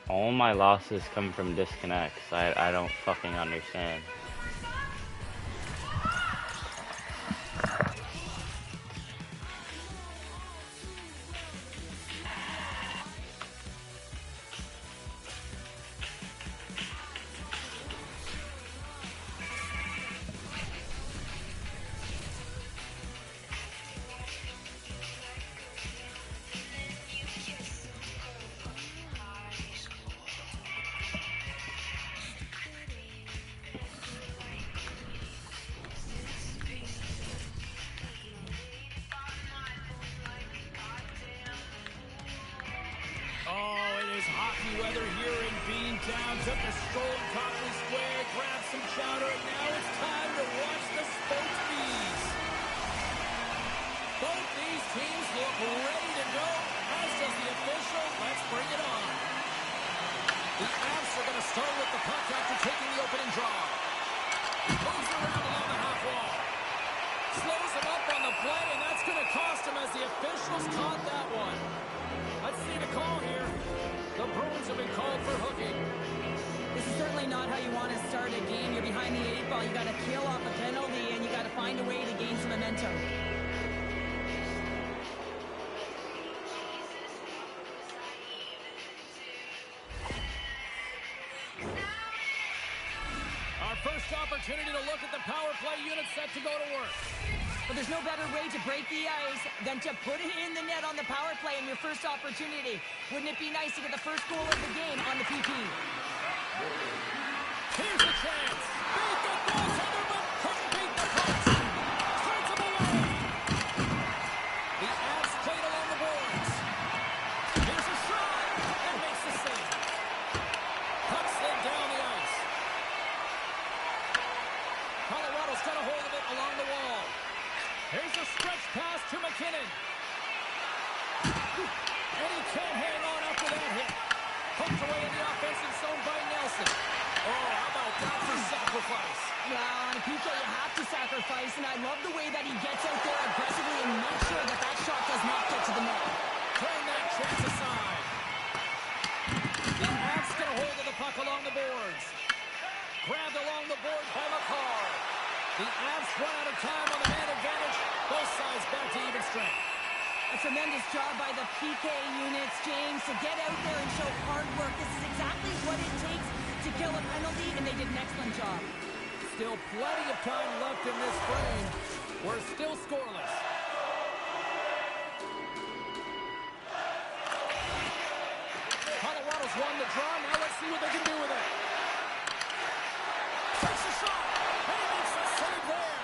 All my losses come from disconnects. I don't fucking understand. First opportunity to look at the power play unit set to go to work. But there's no better way to break the ice than to put it in the net on the power play in your first opportunity. Wouldn't it be nice to get the first goal of the game on the PP? Here's a chance. Beat the goaltender, but couldn't beat the post. Turns him away. The Avs played along the boards. Here's a shot and makes the save. Puck slid down the ice. Colorado's got a hold of it along the wall. Here's a stretch pass to McKinnon. And he can't hang on after that hit. Poked away in the offensive zone by Nelson. Oh, how about that for sacrifice? Well, on a PK, you have to sacrifice, and I love the way that he gets out there aggressively and makes sure that that shot does not get to the net. Turn that chance aside. The Avs get a hold of the puck along the boards. Grabbed along the board by McCarr. The Avs run out of time on the man advantage. Both sides back to even strength. A tremendous job by the PK units, James, to get out there and show hard work. This is exactly what it takes to kill a penalty, and they did an excellent job. Still plenty of time left in this frame. We're still scoreless. Colorado's won the draw. Now let's see what they can do with it. Takes a shot, and he makes the save there.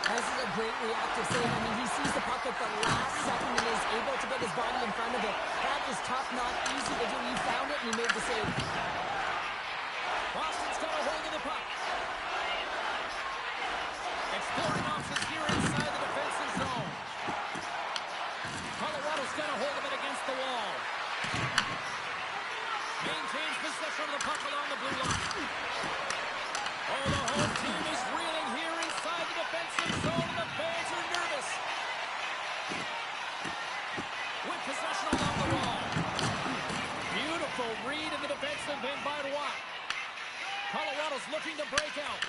This is a great reactive save. I mean, he sees the puck at the last second and is able to get his body in front of it. That is tough, not easy to do. He found it, and he made the save. Boston's got a hold of the puck. Exploring options here inside the defensive zone. Colorado's got a hold of it against the wall. Maintains possession of the puck along the blue line. Oh, the home team is reeling here inside the defensive zone, and the fans are nervous. With possession along the wall. Beautiful read in the defensive end by Watt. Colorado's looking to break out.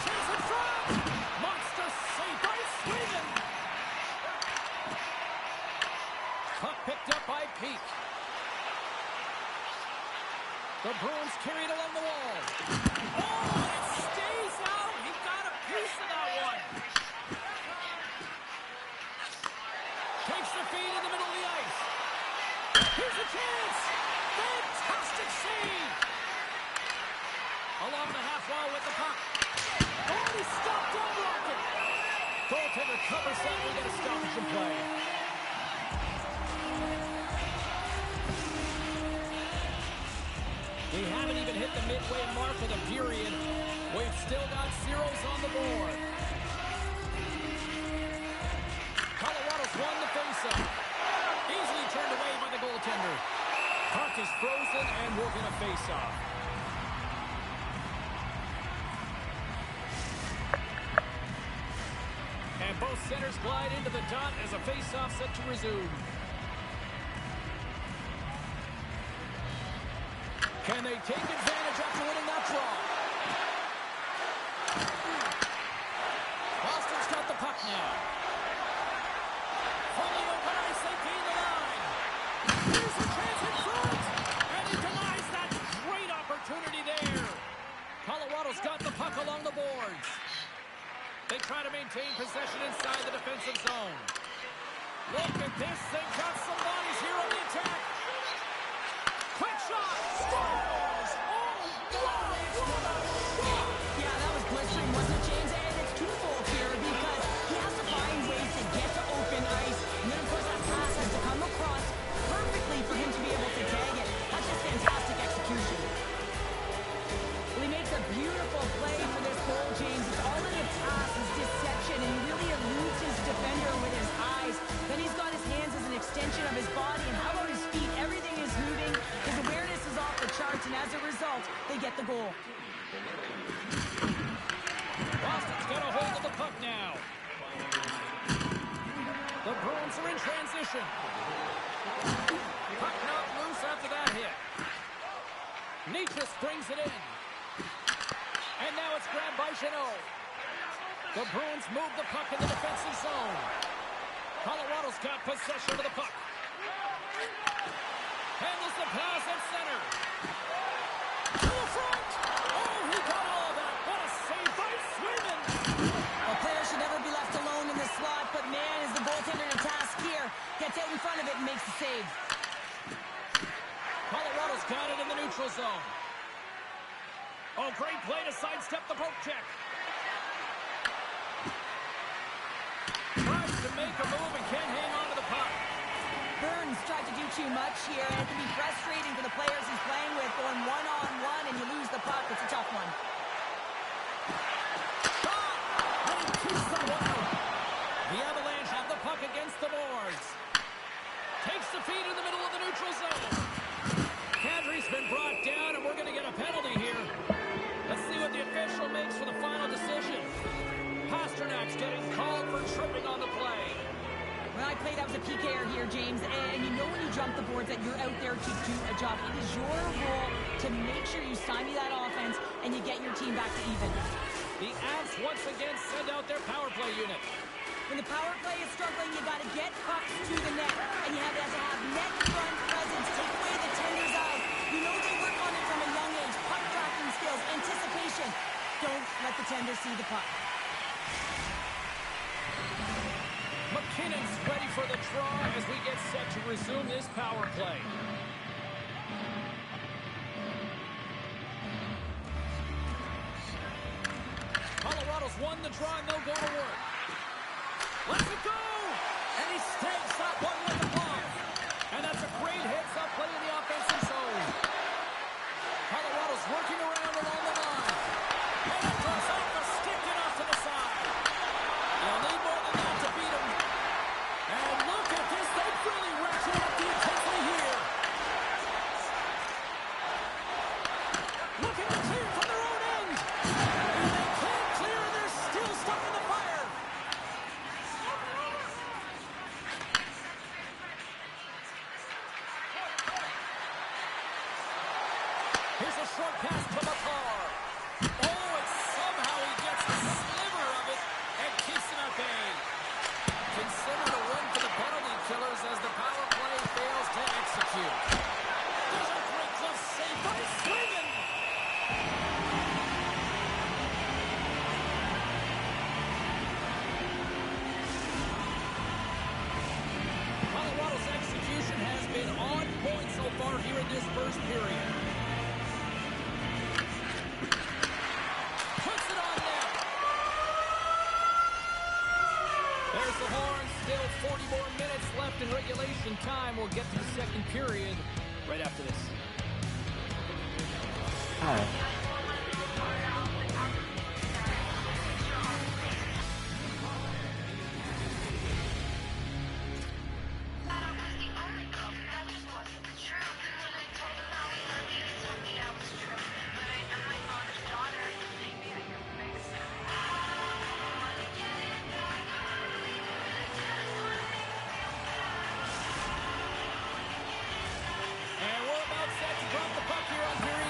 Chase in front! Monster save by Sweden! Puck picked up by Peak. The Bruins carried along the wall. Oh, and it stays out! He got a piece of that one! Takes the feed in the middle of the ice. Here's a chance! Fantastic save! Along the half wall with the puck. Oh, he stopped on Rocket! Goaltender covers that. We get a stoppage in play. We haven't even hit the midway mark of the period. We've still got zeros on the board. Colorado's won the faceoff. Easily turned away by the goaltender. Puck is frozen, and we're going to face off. And both centers glide into the dot as a face-off set to resume. 2 minutes remaining in the game. Colorado's won the face-off. Easily turned away by the goaltender. Puck is frozen, and we're going to face off. And both centers glide into the dot as a face-off set to resume. 2 minutes remaining in the game. Colorado's won the face-off. Can they take advantage after winning that draw? Boston's got the puck now. Fully open ice, they gain the line. Here's a chance in front. And he denies that great opportunity there. Colorado's got the puck along the boards. They try to maintain possession inside the defensive zone. Look at this. They've got some bodies here on the attack. Quick shot. Scores. Oh, my. What a shot. Yeah, that was blistering, wasn't it, James? And it's twofold here because he has to find ways to get to open ice. And then, of course, that pass has to come across perfectly for him to be able to tag it. That's just fantastic execution. Well, he makes a beautiful play for this goal, James. It's all in the pass, his deception, and he really eludes his defender with his eyes. Then he's got his hands as an extension of his body, and how about his feet? Everything is moving. His awareness is off the charts, and as a result, they get the goal. Boston's got a hold of the puck now. The Bruins are in transition. Puck knocked loose after that hit. Nietris brings it in. And now it's grabbed by Jeannot. The Bruins move the puck in the defensive zone. Colorado's got possession of the puck. Handles the pass at center. To the front. Oh, he got all that. What a save by Swayman. A player should never be left alone in the slot, but man, is the goaltender in task here. Gets out in front of it and makes the save. Colorado's got it in the neutral zone. Oh, great play to sidestep the poke check. Tries to make a move and can't hang on to the puck. Burns tried to do too much here, and it can be frustrating for the players he's playing with, going one-on-one, and you lose the puck. It's a tough one. Shot! And he keeps the one. The Avalanche have the puck against the boards. Takes the feed in the middle of the neutral zone. Kadri's been brought down, and we're going to get a penalty here. Let's see what the official makes for the final decision. Pasternak's getting called for tripping on the play. When I play, that was a PK here, James, and you know when you jump the boards that you're out there to do a job. It is your role to make sure you stymie that offense and you get your team back to even. The Avs once again send out their power play unit. When the power play is struggling, you got to get pucks to the net, and you have to have net front presence, take away the tenders out. You know they work on it from a young age. Puck tracking skills, anticipation. Don't let the tender see the puck. McKinnon's ready for the draw as we get set to resume this power play. Colorado's won the draw and they'll go to work. Let's it go! And he stakes that one with the ball. And that's a great heads-up play in the offensive zone. Colorado's working around along the line. And it goes off the stick and off to the side. You'll need more than that to beat him. And look at this. They've really ratcheted up the intensity here. Looking to clear from their own end. And they can't clear, and they're still stuck in the fire. Here's a short pass to Makar. Oh, and somehow he gets a sliver of it and keeps him at bay. Considered a win for the penalty killers as the power play fails to execute. There's a great glove save by Swayman. Colorado's execution has been on point so far here in this first period. Puts it on net. There's the horn. Still 40 more minutes left in regulation time. We'll get to the second period right after this. Hi. And we're about set to drop the puck here on period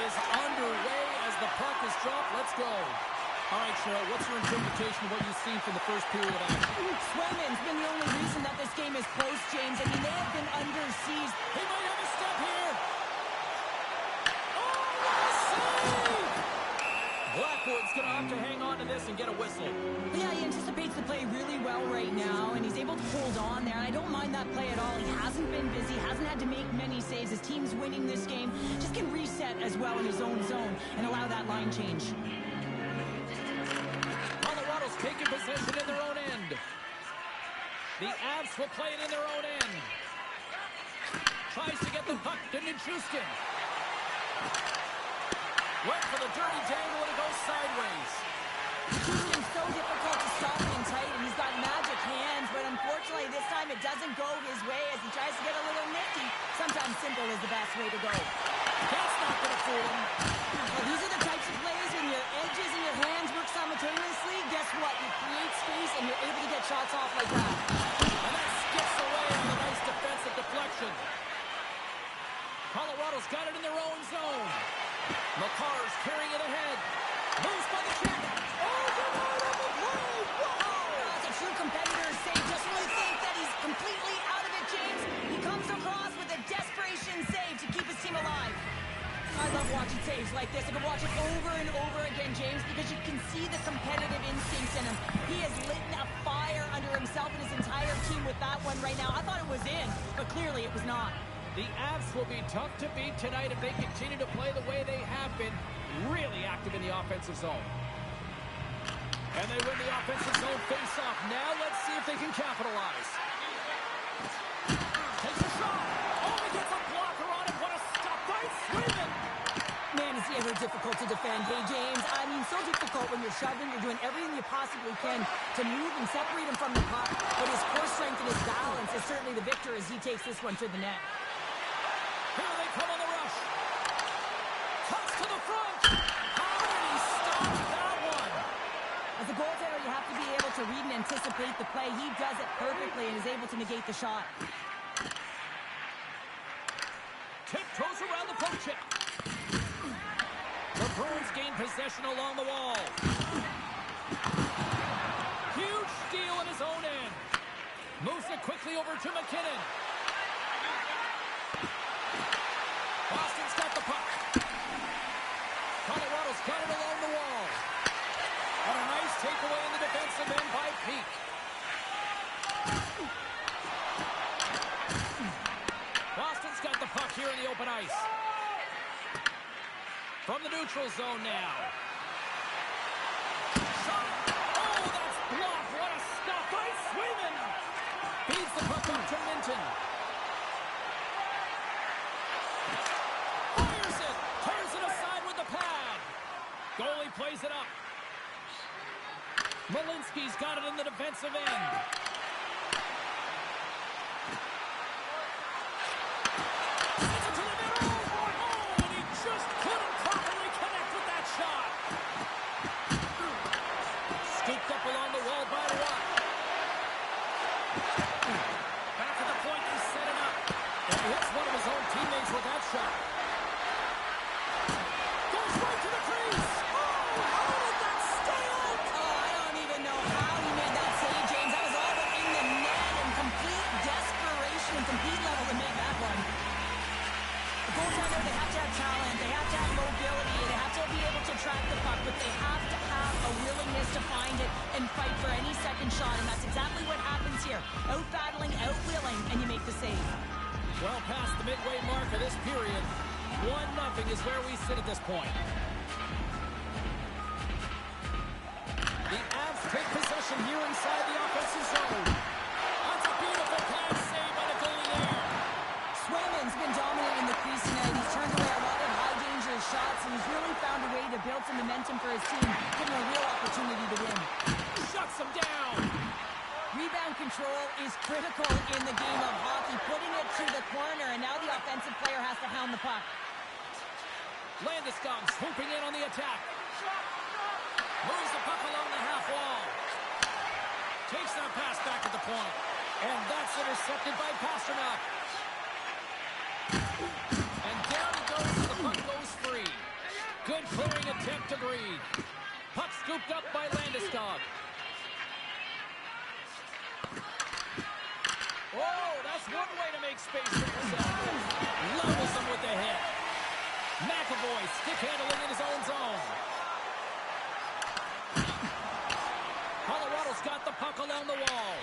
is underway as the puck is dropped. Let's go. All right, Cheryl, what's your interpretation of what you've seen from the first period of action? Swayman's been the only reason that this game is close, James. I mean, they have been under siege. He might have a step here. Oh, what a save! Blackwood's going to have to hang on to this and get a whistle. Yeah, he anticipates the play really well right now, and he's able to hold on there. And I don't mind that play at all. He hasn't been busy, hasn't had to make many saves. His team's winning this game. Just can reset as well in his own zone and allow that line change. Colorado's taking possession in their own end. The Avs will play it in their own end. Tries to get the puck to Nichushkin. Went for the dirty dangle and it goes sideways. Nichushkin's so difficult to stop in tight, and he's got magic hands, but unfortunately this time it doesn't go his way as he tries to get a little nifty. Sometimes simple is the best way to go. That's not going to fool him. Well, these are the types of plays when your edges and your hands work simultaneously. Guess what? You create space and you're able to get shots off like that. And that skips away on a nice defensive deflection. Colorado's got it in their own zone. McCarr's carrying it ahead. Moves by the check. Oh, get out of the play! Whoa! That's a true competitor's save. Just when you think that he's completely out of it, James, he comes across with a desperation save to keep his team alive. I love watching saves like this. I can watch it over and over again, James, because you can see the competitive instincts in him. He has lit a fire under himself and his entire team with that one right now. I thought it was in, but clearly it was not. The Avs will be tough to beat tonight if they continue to play the way they have been, really active in the offensive zone. And they win the offensive zone face-off. Now let's see if they can capitalize. Takes a shot. Oh, he gets a blocker on it. What a stop by Swayman. Man, is he ever difficult to defend. Hey, James, I mean, so difficult when you're shoving. You're doing everything you possibly can to move and separate him from the puck. But his core strength and his balance is certainly the victor as he takes this one to the net. Here they come on the rush. Toss to the front. How did he stop that one? As a goaltender, you have to be able to read and anticipate the play. He does it perfectly and is able to negate the shot. Tiptoes around the poke check. The Bruins gain possession along the wall. Huge steal in his own end. Moves it quickly over to McKinnon. Boston's got the puck. Colorado's got it along the wall. And a nice takeaway in the defensive end by Peak. Boston's got the puck here in the open ice. From the neutral zone now. Shot. Oh, that's blocked. What a stop by Swayman. Feeds the puck up to Minton. Fires it. Turns it aside with the pad. Goalie plays it up. Malinsky's got it in the defensive end. Sends it to the middle. Oh, and he just couldn't properly connect with that shot. Scooped up along the wall by Watt. Back at the point, they set it up. And he hits one of his own teammates with that shot. Goes right to the crease. Oh, how did that stay out? Oh, I don't even know how he made that save, James. That was all but in the net and complete desperation and compete level to make that one. The goaltender, they have to have talent, they have to have mobility, they have to be able to track the puck, but they have to have a willingness to find it and fight for any second shot, and that's exactly what happens here. Out-battling, out-willing, and you make the save. Well past the midway mark of this period, 1-0 is where we sit at this point. The Avs take possession here inside the offensive zone. That's a beautiful pass save by the goalie there. Swayman's been dominant in the crease tonight. He's turned away a lot of high danger shots, and he's really found a way to build some momentum for his team, giving him a real opportunity to win. Shuts him down. Rebound control is critical in the game of hockey, putting it to the corner, and now the offensive player has to hound the puck. Landeskog swooping in on the attack. Moves the puck along the half wall. Takes that pass back at the point. And that's intercepted by Pasternak. And down he goes, the puck goes free. clearing attempt agreed. Puck scooped up by Landeskog. Oh, that's one way to make space for yourself. Levels him with the hit. McAvoy stick handling in his own zone. Colorado's got the puck along the wall.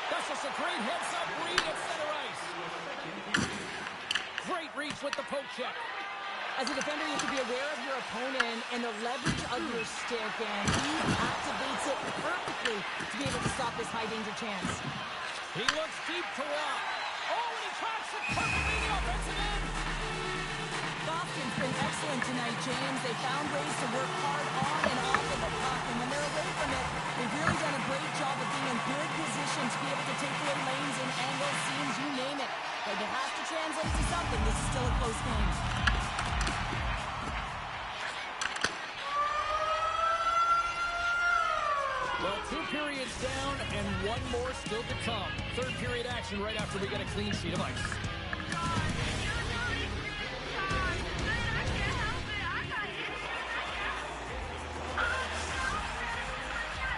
That's just a great heads-up read at center ice. Great reach with the poke check. As a defender, you have to be aware of your opponent and the leverage of your stick, and he activates it perfectly to be able to stop this high-danger chance. He looks deep to walk. Oh, and he tracks it perfectly in the offensive end. Boston's been excellent tonight, James. They found ways to work hard on and off of the puck, and when they're away from it, they've really done a great job of being in good position to be able to take away lanes and angles, seams, you name it. But it has to translate to something. This is still a close game. Well, 2 periods down and 1 more still to come. Third period action right after we get a clean sheet of ice.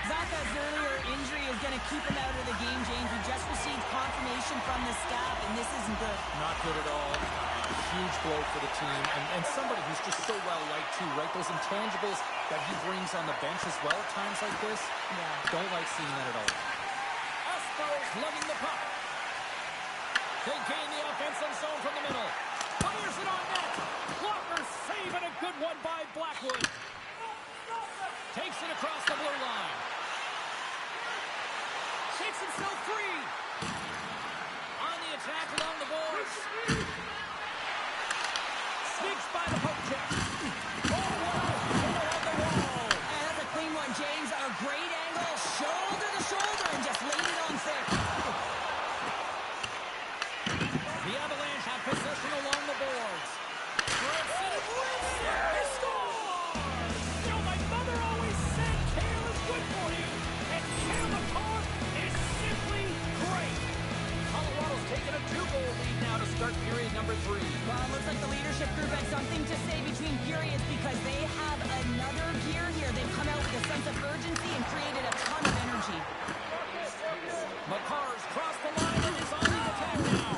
Zaka's earlier injury is going to keep him out of the game, James. We just received confirmation from the staff, and this isn't good. Not good at all. Huge blow for the team, and somebody who's just so well-liked too, right? Those intangibles that he brings on the bench as well at times like this. Yeah. Don't like seeing that at all. Aspero's lugging the puck. They gain the offensive zone from the middle. Fires it on net. Blocker save and a good one by Blackwood. Takes it across the blue line. Shakes himself free. On the attack along the boards. Sneaks by the poke check. Oh, wow. On the wall. And that's a clean one, James. A great angle, shoulder to shoulder, and just laid it on thick. The Avalanche have possession along the boards. Grips it and rips it. They score! You know, my mother always said kale is good for you, and kale McCarr is simply great. Colorado's taking a 2-goal lead now to start period number 3. Well, it looks like the leadership group had something to say between periods because they have another gear here. They've come out with a sense of urgency and created a ton of energy. McCarr's crossed the line and is on the attack now.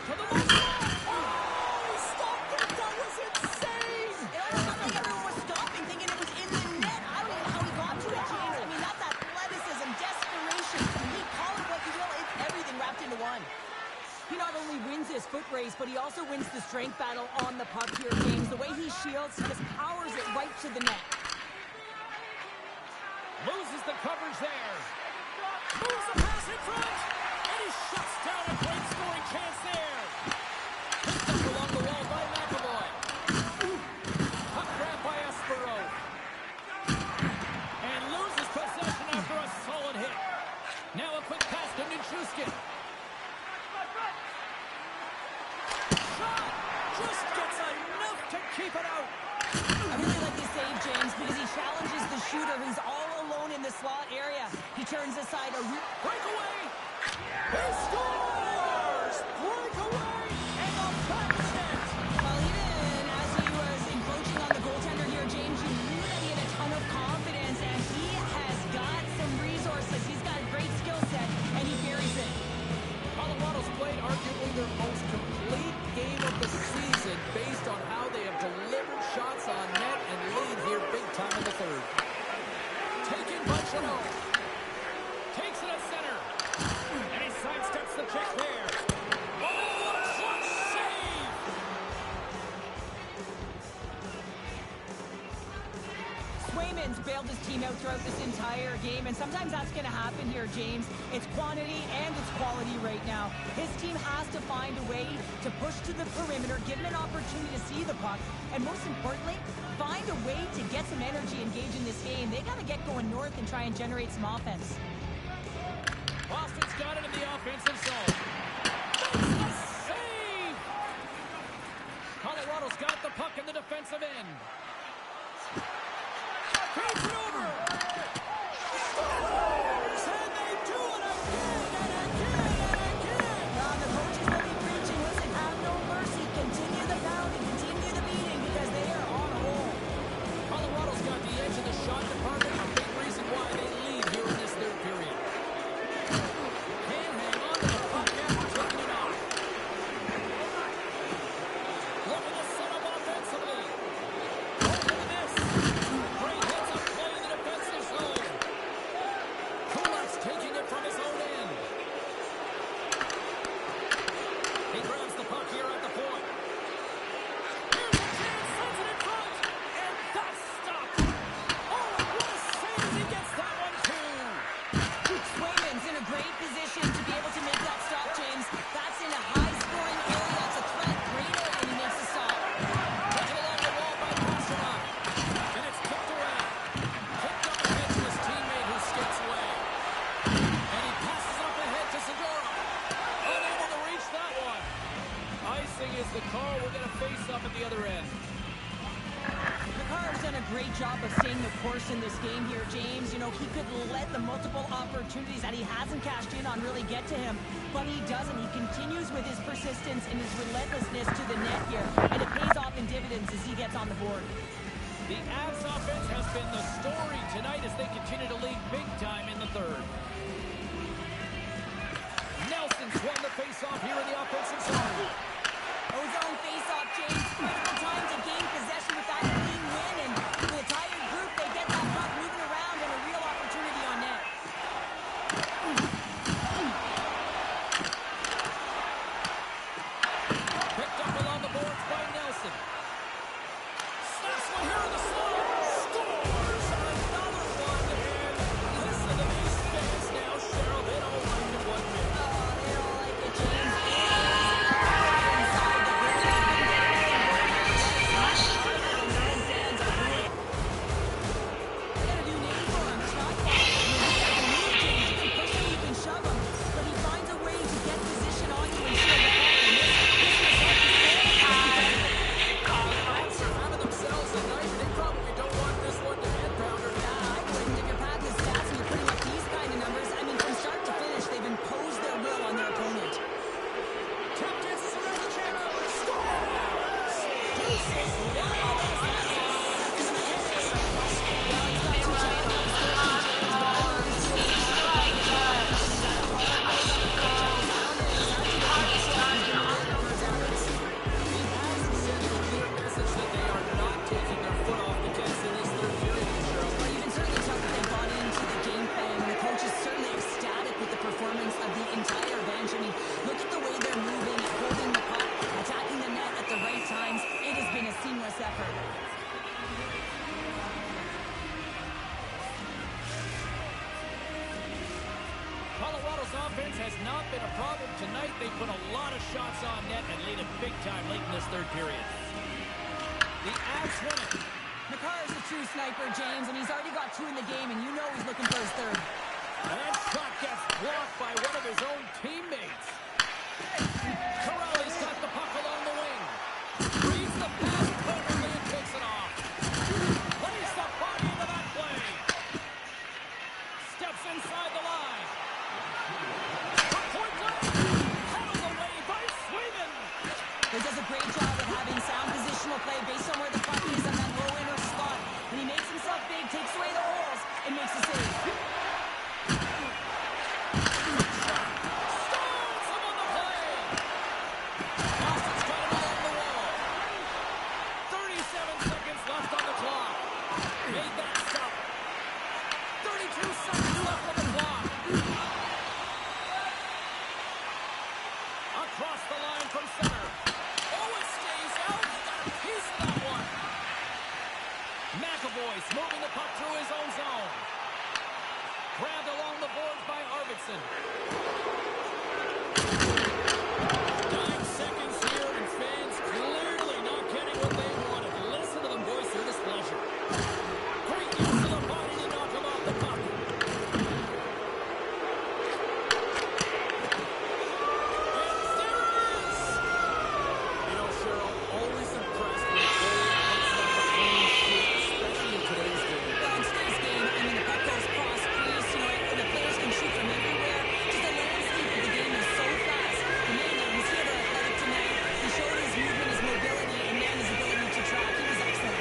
To the left side. Oh, he stopped it. That was insane. It almost looked like everyone was stopping, thinking it was in the net. I don't know how he got to it, James. I mean, that's athleticism, desperation. He call it what you will. It's everything wrapped into one. He not only wins his foot race, but he also wins the strength battle on the puck here, James. The way he shields, he just powers it right to the net. Loses the coverage there. Moves the pass in front. And he shuts down a great scoring chance there. Picked up along the wall by McAvoy. Puck grab by Espero. And loses possession after a solid hit. Now a quick pass to Nichushkin. Shot! Just gets enough to keep it out. I really like this save, James, because he challenges the shooter who's all alone in the slot area. He turns aside a Breakaway! He scores! Breakaway! And the back of the net! Well, even as he was encroaching on the goaltender here, James, you knew that he had a ton of confidence, and he has got some resources. He's got a great skill set, and he carries it. Colorado's played arguably their most complete game of the season based on how they have delivered shots on net and lead here big time in the third. Taken by Chanel. Takes it at center. And he sidesteps the check there. Oh, what a clutch save! Swayman's bailed his team out throughout this entire game, and sometimes that's going to happen here, James. It's quantity and it's quality right now. His team has to find a way to push to the perimeter, give him an opportunity to see the puck, and most importantly, find a way to get some energy engaged in this game. They got to get going north and try and generate some offense. Boston's got it in the offensive zone. Makes the save! Colorado's got the puck in the defensive end. Feeds it over. Scores! And they do it again and again and again. Now the coaches will be preaching, listen, have no mercy, continue the pounding, continue the beating, because they are on a roll. great job of staying the course in this game here, James. You know, he could let the multiple opportunities that he hasn't cashed in on really get to him, but he doesn't. He continues with his persistence and his relentlessness to the net here, and it pays off in dividends as he gets on the board. The Avs offense has been the story tonight as they continue to lead big time in the third. Nelson's won the face-off here in the offensive zone. Ozone face-off, James. Critical time to gain possession with that clean win, and the tired group, they get that puck moving around and a real opportunity on net. Picked up along the boards by Nelson. Snaps one here in the slot. Scores another one. And listen to these fans now, Cheryl. They don't like it one bit. Oh, they don't like it, James. Inside the building. Fans are booing. They got a new name for him. Shot clock. He's got the move, James. You can push him, you can shove him, but he finds a way to get position on you and shield the puck. And this Avs are out of themselves tonight. They probably don't want this one to head pounder. I wouldn't. If you're past the stats and you're putting up these kind of numbers, I mean, from start to finish, they've imposed their will on their opponent. Tap dances around the check. Scores! Deuces. Colorado's offense has not been a problem tonight. They put a lot of shots on net and lead it big time late in this third period. The Avs win it. Makar is a true sniper, James, and he's already got 2 in the game, and you know he's looking for his third. And that shot gets blocked by one of his own teammates. Corrali's got the puck along the wing. Reads the pass perfectly and takes it off. Plays the body into that play. Steps inside the line. Point blank. Held away by Sweden. He does a great job of having sound positional play based on where the puck is in that low inner slot. When he makes himself big, takes away the holes, and makes a save. Moving the puck through his own zone. Grabbed along the boards by Arvidsson. 9 seconds here, and fans clearly not getting what they wanted. Listen to them voice their displeasure. Great use of the body to knock him off the puck. And there it is! You know, Cheryl, always impressed when a goal looks like a clean sheet, especially in today's game. Well, in today's game, I mean, the puck goes cross crease, you know, and the players can shoot from everywhere. Just the landscape of the game is so fast. The man, he's here to athletic tonight. He showed his movement, his mobility, and then his ability to track. He was excellent.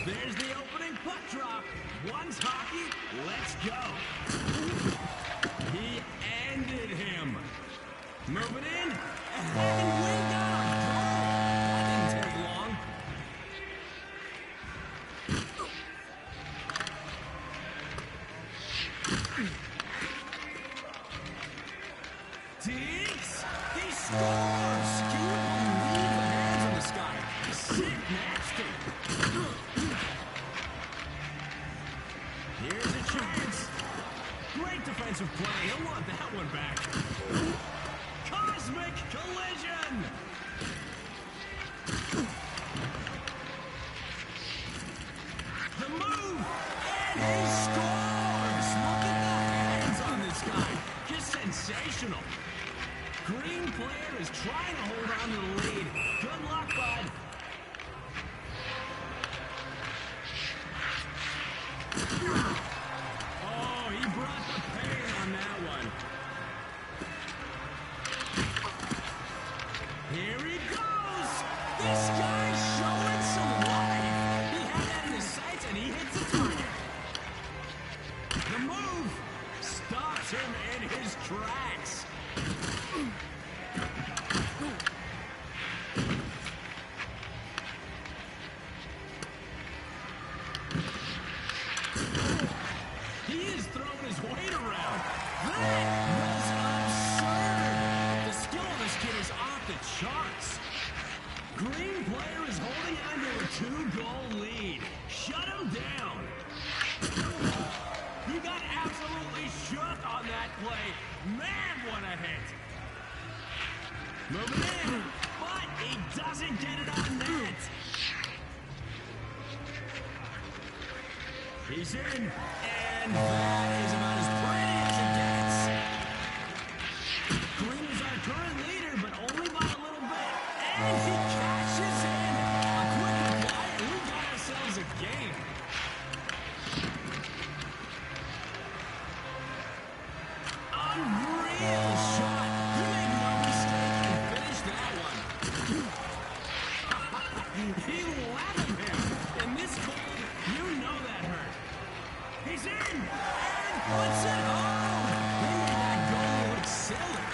There's the opening puck drop. One's hockey. Let's go. He ended him. Moving in. And we got a goal. That didn't take long. Deeks. He scores. Can you believe the hands on this guy? Sick nasty. Here's a chance. Great defensive play. He'll want that one back. Cosmic collision. The move. And he scores. Look at the hands on this guy. Just sensational. Green player is trying to hold on to the lead. Good luck, bud. Oh, he brought the pain on that one. Here he goes. This guy's showing some life. He had that in his sights and he hits the target. The move stops him in his tracks. He is throwing his weight around. That was absurd. The skill of this kid is off the charts. Green player is holding on to a 2-goal lead. Shut him down. You got absolutely shook on that play. Man, what a hit. Moving in, but he doesn't get it on net. He's in, and that is about as pretty as it gets. Green is our current leader, but only by a little bit. And he cashes in. A quick reply, and we got ourselves a game. Unreal shot. He made no mistake and finished that one. He leveled him. In this cold, you know that hurt. He's in and puts it home. He made that goal look silly.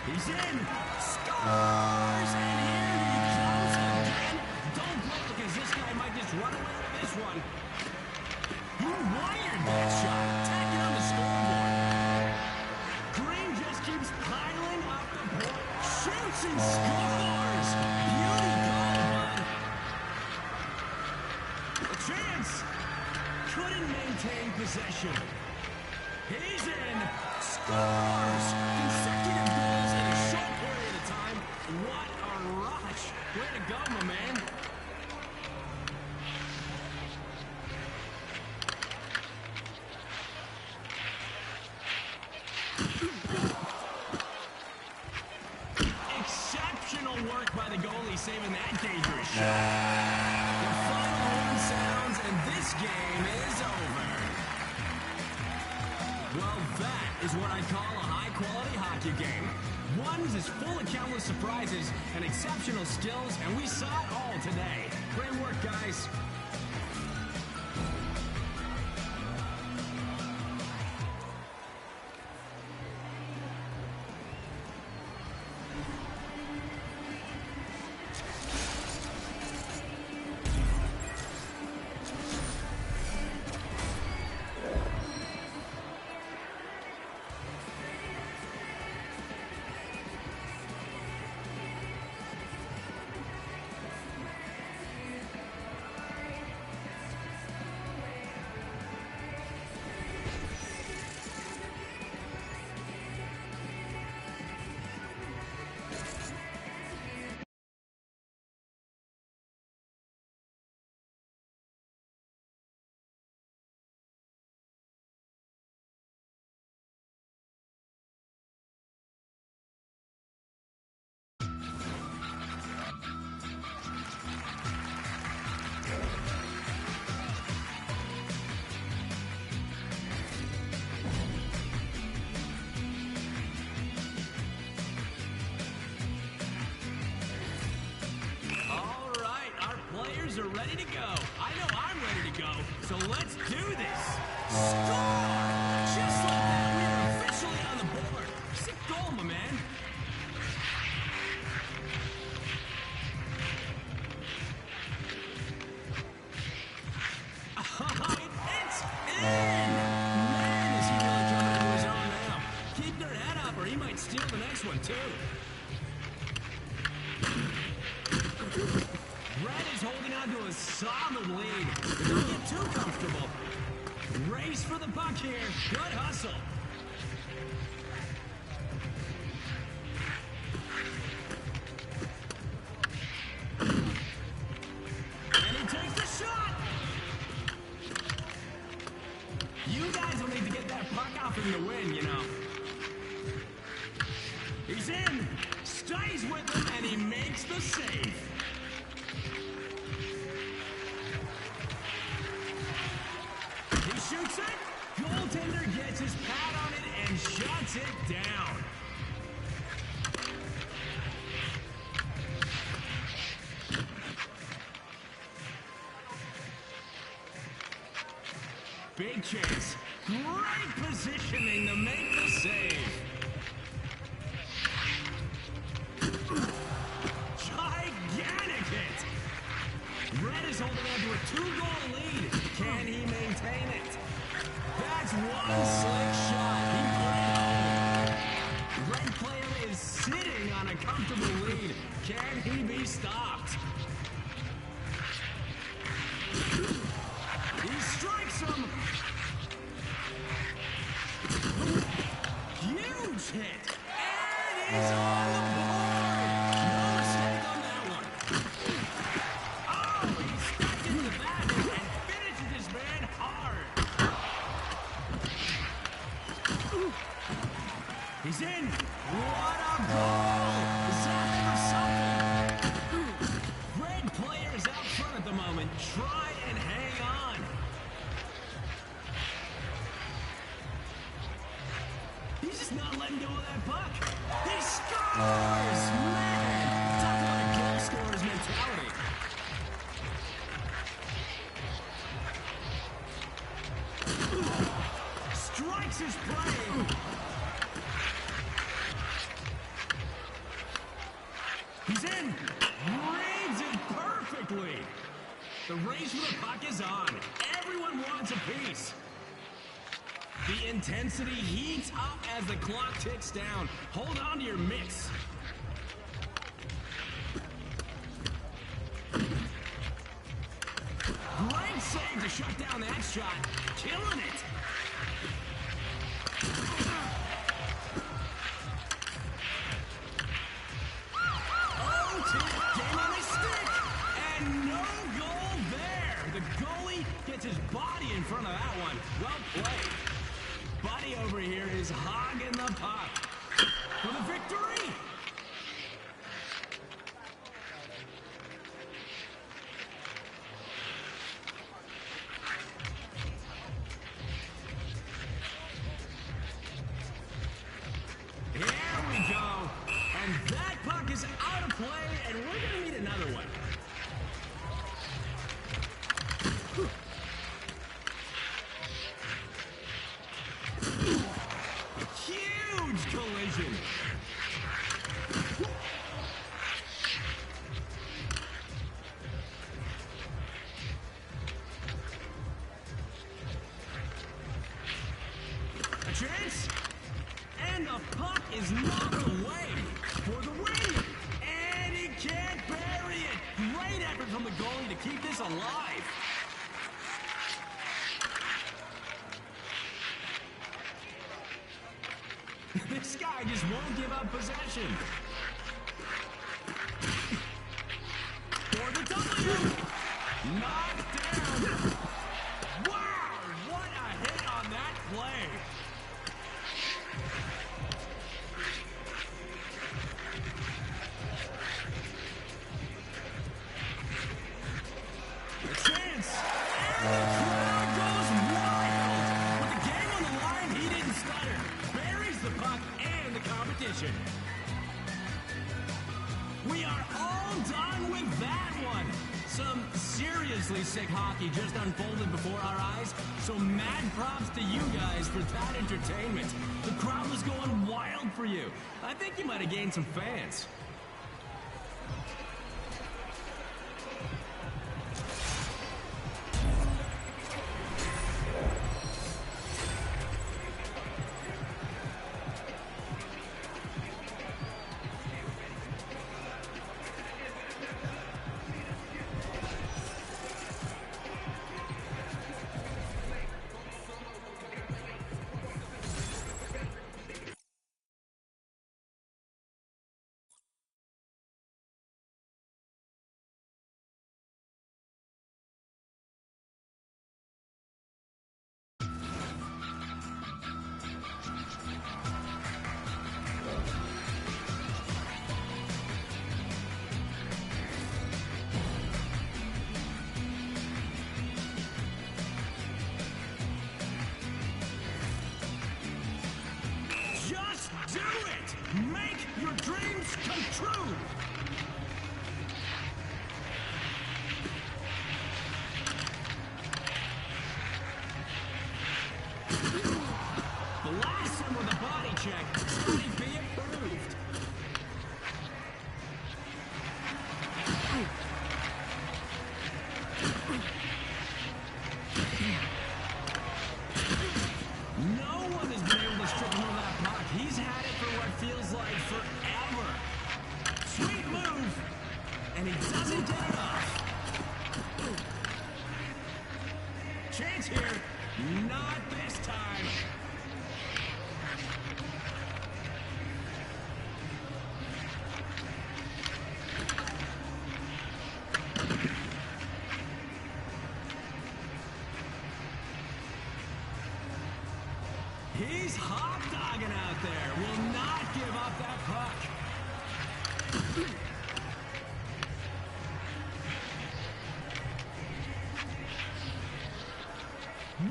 He's in, scores, and here he comes again. Don't blow because this guy might just run away with this one. He wired that shot, tacking on the scoreboard. Green just keeps piling up the point, shoots and scores. Beauty goal, bud. A chance. Couldn't maintain possession. He's in, scores. Consecutive goals in a short period of time. What a rush. Way to go, my man. Exceptional work by the goalie saving that dangerous shot. The final horn sounds and this game is over. Well, that is what I call a high-quality hockey game. One is full of countless surprises and exceptional skills, and we saw it all today. Great work, guys. players are ready to go. I know I'm ready to go, so let's do this. Score! Just like that, we are officially on the board. Sick goal, my man. It's in! Man, is he really coming into his own now. Keep their head up or he might steal the next one, too. Red is holding on to a solid lead. But don't get too comfortable. Race for the puck here. Good hustle. And he takes the shot. You guys will need to get that puck off him to win, you know. He's in. Stays with him and he makes the save. Shoots it. Goaltender gets his pad on it and shuts it down. Big chance. Great positioning to make the save. Gigantic hit. Red is holding on to a 2-goal lead. Can he maintain it? That's one slick shot. He put it home. Red player is sitting on a comfortable lead. Can he be stopped? He strikes him. Huge hit. And he's on the board. No mistake on that one. Oh, he stuck into the back and finishes this man hard. He's in. What a goal! Is that for something? Red players out front at the moment. Try and hang on. He's just not letting go of that puck. He scores! Man! Talk about a goal scorer's mentality. Strikes his prey. He's in. Reads it perfectly. The race for the puck is on. Everyone wants a piece. The intensity heats up as the clock ticks down. Hold on to your mitts. Great save to shut down that shot. Killing it. Game on his stick. And no goal there. The goalie gets his body in front of that one. Well played. Buddy over here is hogging the puck for the victory. Here we go. And that puck is out of play, and we're going to need another one. Huge collision. A chance. And the puck is knocked away for the win. And he can't bury it. Great effort from the goalie to keep this alive. This guy just won't give up possession. For the W. Knocked down. Wow, what a hit on that play. A chance. And the crowd goes wild. With the game on the line, he didn't stutter. Buries the puck and the competition. We are all done with that one. Some serious ridiculously sick hockey just unfolded before our eyes, so mad props to you guys for that entertainment. The crowd was going wild for you. I think you might have gained some fans. Do it! Make your dreams come true! Blast him with a body check. Scotty B approved. No one has been able to strip him of that puck. He's had it for what feels like forever. Sweet move, and he doesn't get it off. Chance here, not this time. He's hot-dogging out there. Will not give up that puck.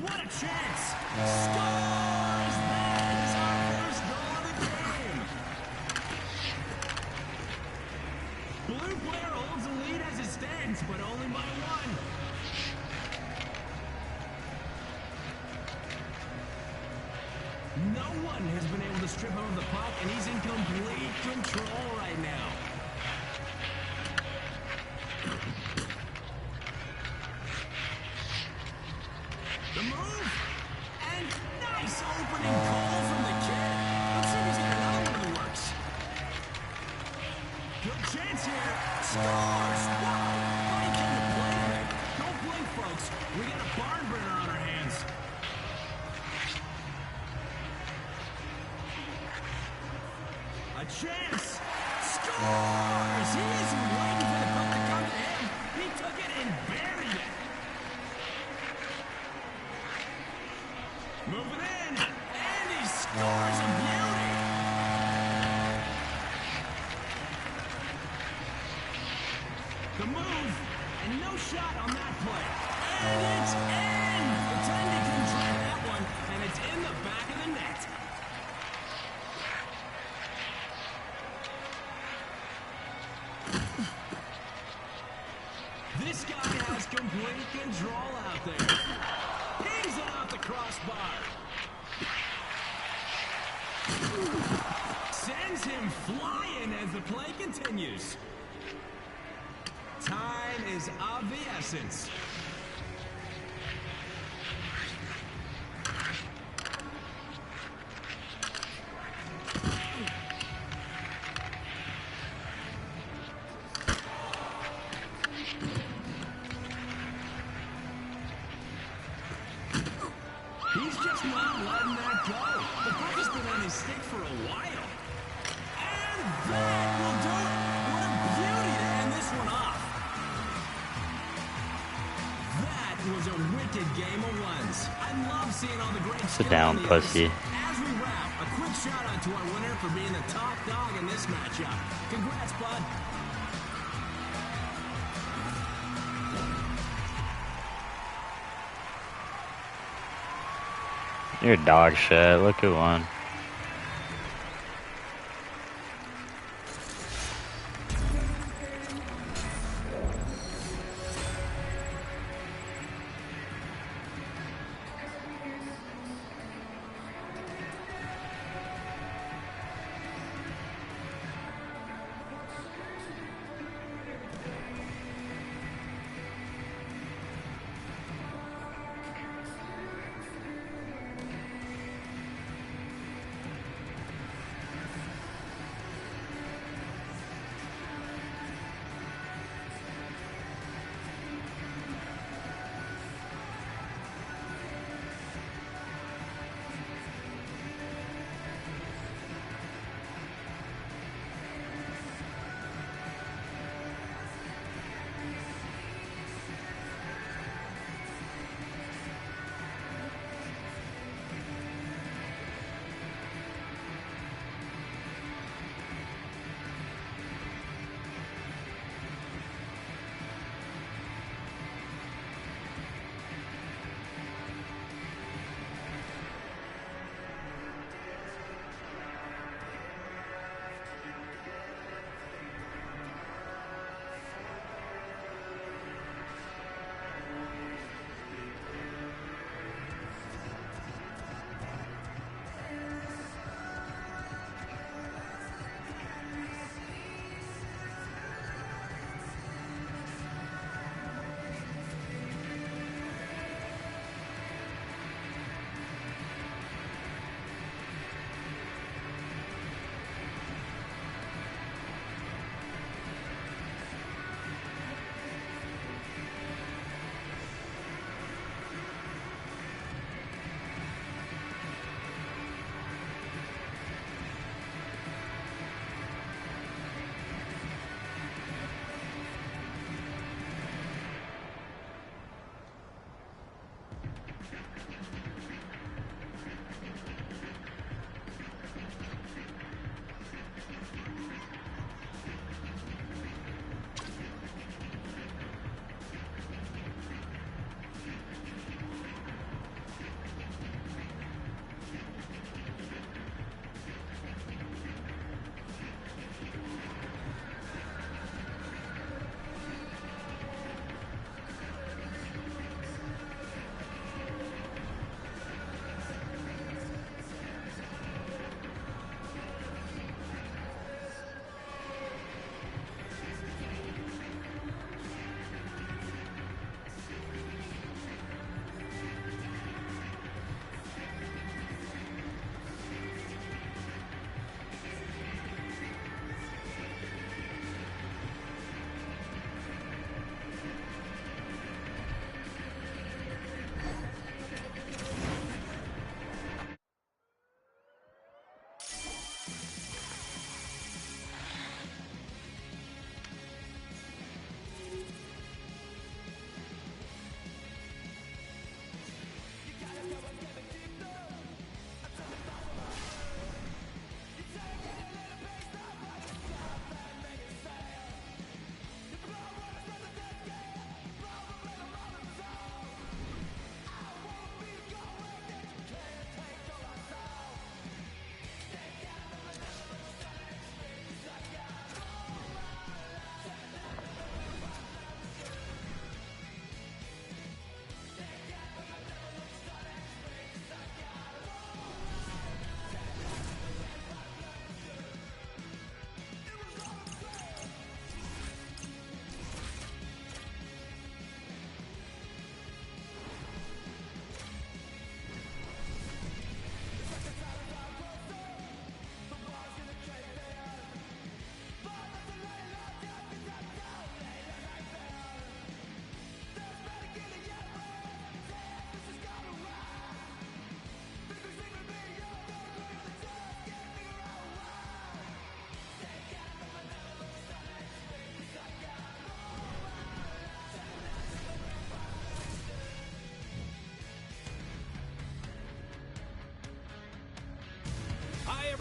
What a chance! Scores! That is our first goal of the game. Blue player holds the lead as it stands, but only by one. No one has been able to strip him of the puck, and he's in complete control right now. The move, and nice opening goal from the kid. Let's see if he's got another one in the works. Good chance here. Scores! Wow! How he came to play today. Don't blink, folks. We got a barn burner on our hands. A chance! Scores! He isn't waiting for the puck to come to him. He took it and buried it. Moving in, and he scores a beauty. The move, and no shot on that play. And it's in! The Tandy couldn't try that one, and it's in the back of the net. This guy has complete control out there. Pings it off the crossbar. Sends him flying as the play continues. Time is of the essence. He's just not letting that go. The puck has been on his stick for a while. And that will do it. What a beauty to end this one off. That was a wicked game of ones. I love seeing all the great Sit down, pussy. As we wrap, a quick shout out to our winner for being the top dog in this matchup. Congrats, bud. You're dog shit. Look who won.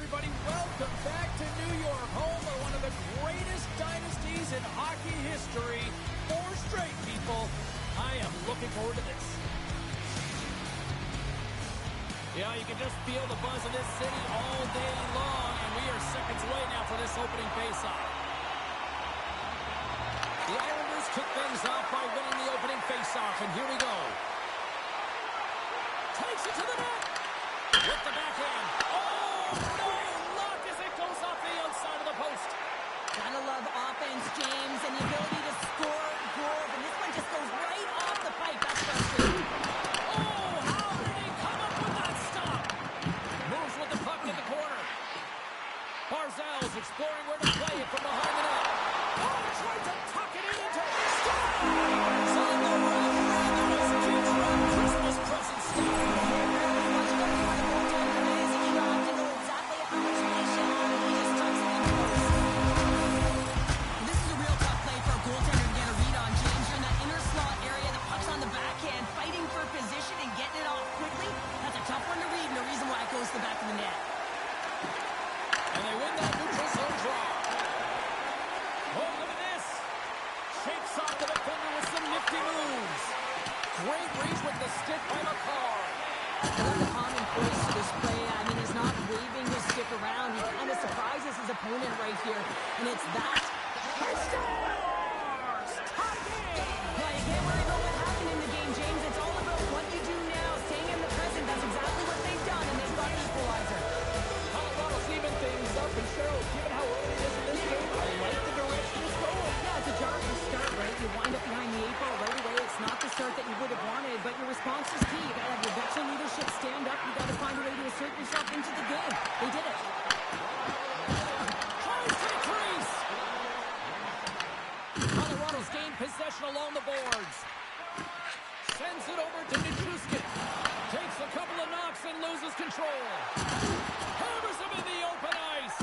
everybody. Welcome back to New York, home of one of the greatest dynasties in hockey history. 4 straight, people. I am looking forward to this. Yeah, you can just feel the buzz of this city all day long, and we are seconds away now for this opening faceoff. The Islanders kick things off by winning the opening faceoff, and here we go. Takes it to the net. With the backhand. Oh, no! Locked as it goes off the outside of the post. Gotta love offense, James, and the ability to score goals. And this one just goes right off the pipe. That's frustrating. Oh, how did he come up with that stop? Moves with the puck in the corner. Barzal's exploring where to play it from behind the net. Oh, tried to tuck it in into scores! On the run, Ramirez keeps run. Christmas present stop. The back of the net. And they win that neutral zone draw. Oh, look at this. Shakes off the defender with some nifty moves. Great reach with the stick by McCarr. I love the common voice to this play. I mean, he's not waving his stick around. He kind of surprises his opponent right here. And it's that. Scores! Tie game! Well, you can't worry about what happened in the game, James. It's all about what you do now. Staying in the present. That's exactly what they've done, and they've got an equalizer. Colorado's even things up, and Cheryl, given how early it is in this game, I like the direction it's going. Yeah, it's a jarring start, right? You wind up behind the 8 ball right away. It's not the start that you would have wanted, but your response is key. You got to have your veteran leadership stand up. You got to find a way to assert yourself into the game. They did it. Tries to the crease. Colorado's gained possession along the boards. Sends it over to Nichushkin. Takes a couple of knocks and loses control. Hammers him in the open ice.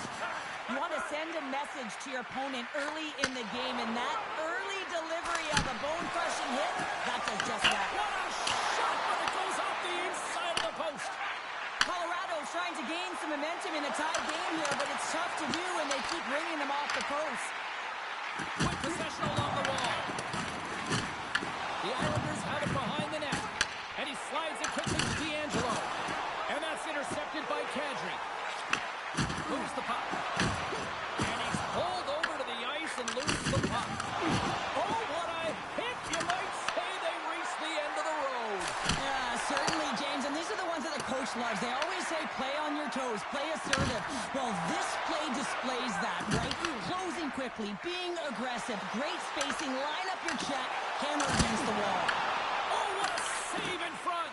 You want to send a message to your opponent early in the game, and that early delivery of a bone-crushing hit, that does just that. What a shot, but it goes off the inside of the post. Colorado's trying to gain some momentum in a tied game here, but it's tough to do, and they keep ringing them off the post. With possession along the wall. The Islanders have it behind the net. And he slides it quickly to D'Angelo. And that's intercepted by Kadri. Moves the puck. And he's pulled over to the ice and loses the puck. Oh, what a hit! You might say they reached the end of the road. Yeah, certainly, James. And these are the ones that the coach loves. They always say, play on your toes, play assertive. Well, this play displays that, right? Closing quickly, being aggressive, great spacing, line up your check, hammer against the wall. Oh, what a save in front!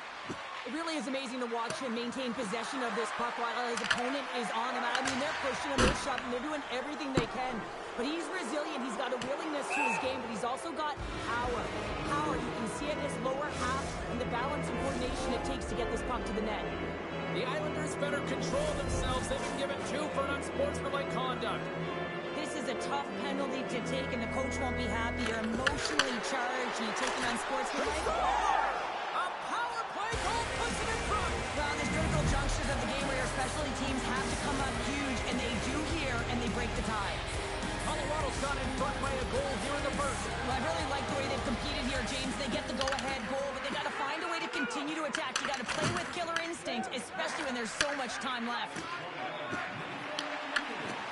It really is amazing to watch him maintain possession of this puck while his opponent is on him. I mean, they're pushing him, they're shoving, they're doing everything they can. But he's resilient, he's got a willingness to his game, but he's also got power. Power, you can see it in his lower half and the balance and coordination it takes to get this puck to the net. The Islanders better control themselves. They've been given 2 for an unsportsmanlike conduct. This is a tough penalty to take, and the coach won't be happy. You're emotionally charged, and you take an unsportsmanlike. A power play goal puts them in front. Well, there's critical junctures of the game where your specialty teams have to come up huge, and they do here, and they break the tie. Colorado's got in front by a goal here in the first. Well, I really like the way they've competed here, James. They get the go-ahead goal, but they got to find a way to continue to attack. You got to play with killer instinct, especially when there's so much time left.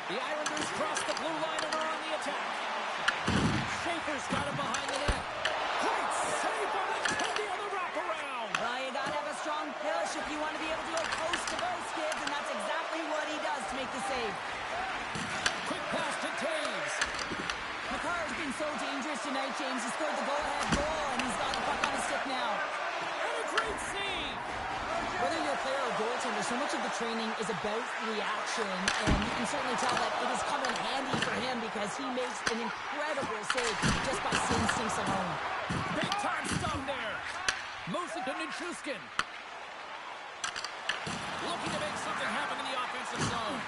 The Islanders cross the blue line and are on the attack. Schaefer's got him behind the net. Great save on the Teddy on the wraparound. Well, you got to have a strong push if you want to be able to go coast-to-coast, kids, and that's exactly what he does to make the save. Quick pass to Taves. McCarr's been so dangerous tonight, James. He scored the go-ahead goal, and he's got the puck on his stick now. And a great save. Whether you're a player or goaltender, so much of the training is about reaction, and you can certainly tell that it has come in handy for him because he makes an incredible save just by instincts alone. Big time stop there. Moves it to Nichushkin. Looking to make something happen in the offensive zone.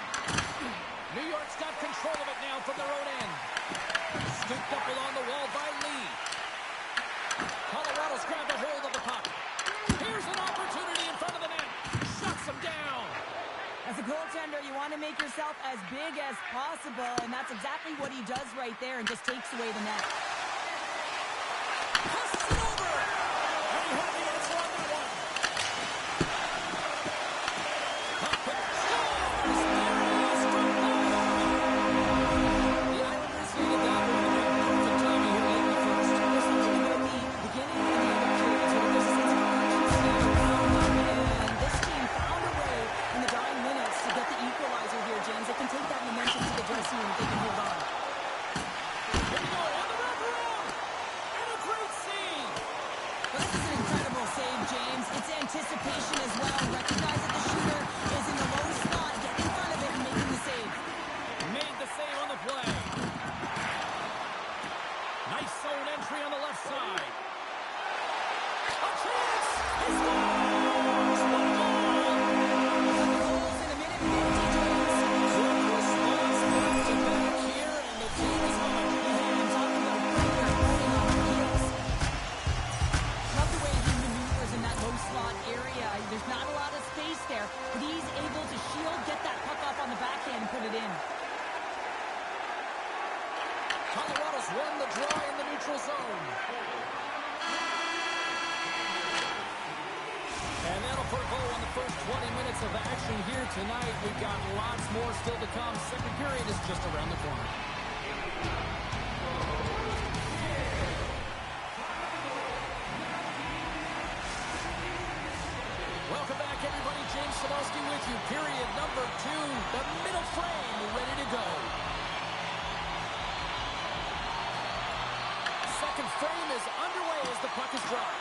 New York's got control of it now from their own end. Scooped up along the wall by Lee. Colorado's grabbed a hold of the puck. Here's an opportunity in front of the net. Shuts him down. As a goaltender, here. You want to make yourself as big as possible, and that's exactly what he does right there and just takes away the net. Passes it over. And he had the answer on that one. Puck with scores. The Islanders needed that one to make perfect timing here late in the first. There's something about the beginning of the other periods where there's a sense of urgency around them, and this team found a way in the dying minutes to get the equalizer here, James. They can take that momentum to the dressing room if they can hold on. Here we go on the wraparound. And a great save. Well, this is an incredible save, James. It's anticipation as well. Recognize that the shooter is in the low slot. Get in front of it and making the save. Made the save on the play. Nice zone entry on the left side. A chance! He scores! What a goal! Goals in a minute 50, James. Quick response back to back here, and the team is on. And talking about quicker, running on the heels. Love the way he maneuvers in that low slot area. There's not a lot of space there, but he's able to shield, get that puck off on the backhand and put it in. Colorado's won the draw in the neutral zone. And that'll put a bow on the first 20 minutes of action here tonight. We've got lots more still to come. Second period is just around the corner. Welcome back, everybody. James Cebulski with you. Period number 2. The middle frame ready to go. Second frame is underway as the puck is dropped.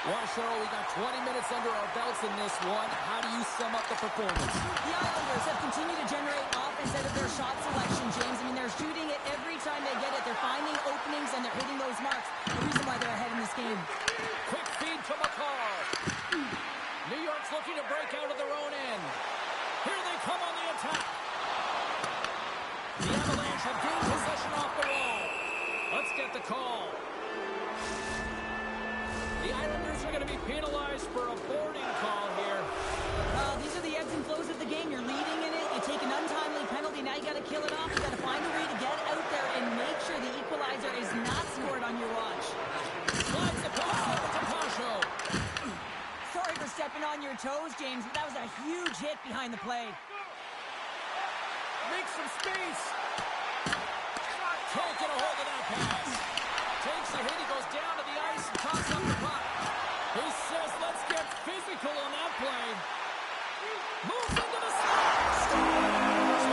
Well, Cheryl, we got 20 minutes under our belts in this one. How do you sum up the performance? The Islanders have continued to generate offense out of their shot selection, James. I mean, they're shooting it every time they get it. They're finding openings, and they're hitting those marks. The reason why they're ahead in this game. Quick feed to McCall. New York's looking to break out of their own end. Here they come on the attack. The Avalanche have gained possession off the wall. Let's get the call. The Islanders are going to be penalized for a boarding call here. These are the ebbs and flows of the game. You're leading in it. You take an untimely penalty. Now you got to kill it off. You got to find a way to get out there and make sure the equalizer is not scored on your watch. Slides the pass over to Pasho. Sorry for stepping on your toes, James, but that was a huge hit behind the play. Make some space. Can't get a hold of that pass. Takes a hit. He goes down to the ice and tosses up the puck. He says, let's get physical on that play. Moves into the slot. Scores!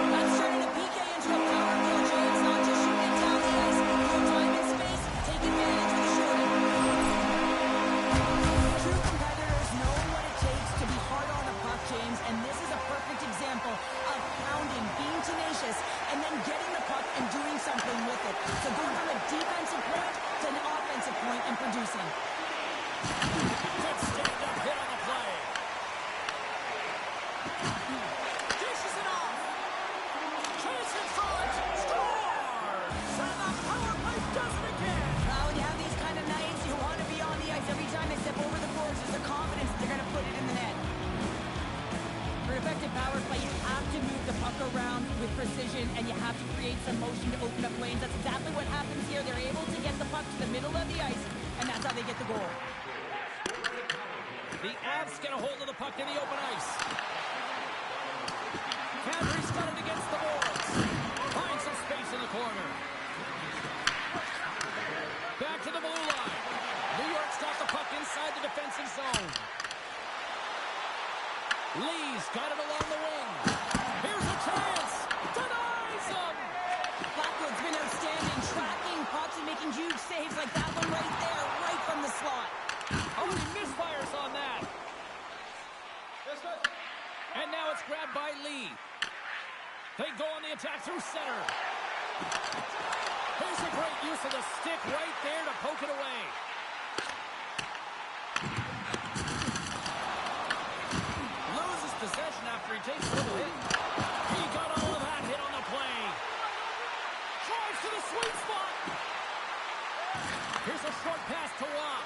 That's turning a PK into a power kill, James. Not just shooting it down the ice. Good time and space. Take advantage of the shooting. True competitors know what it takes to be hard on a puck, James, and this is a perfect example of pounding, being tenacious, and then getting the puck and doing something with it. So going from a defensive point to an offensive point and producing. Good stand-up hit on the play. Dishes it off. Chase in front. Scores! And the power play does it again. When you have these kind of nights, you want to be on the ice every time they step over the boards. There's a confidence that they're going to put it in the net. For an effective power play, you have to move the puck around with precision, and you have to create some motion to open up lanes. That's exactly what happens here. They're able to get the puck to the middle of the ice, and that's how they get the goal. The Avs get a hold of the puck in the open ice. Kadri's got it against the boards. Finds some space in the corner. Back to the blue line. New York's got the puck inside the defensive zone. Lee's got it along the wing. Here's a chance. Denies him. Blackwood's been outstanding, tracking pucks and making huge saves like that one right there, right from the slot. Oh, he misfires on that. And now it's grabbed by Lee. They go on the attack through center. Here's a great use of the stick right there to poke it away. Loses possession after he takes a little hit. He got all of that hit on the play. Drives to the sweet spot. Here's a short pass to Rob.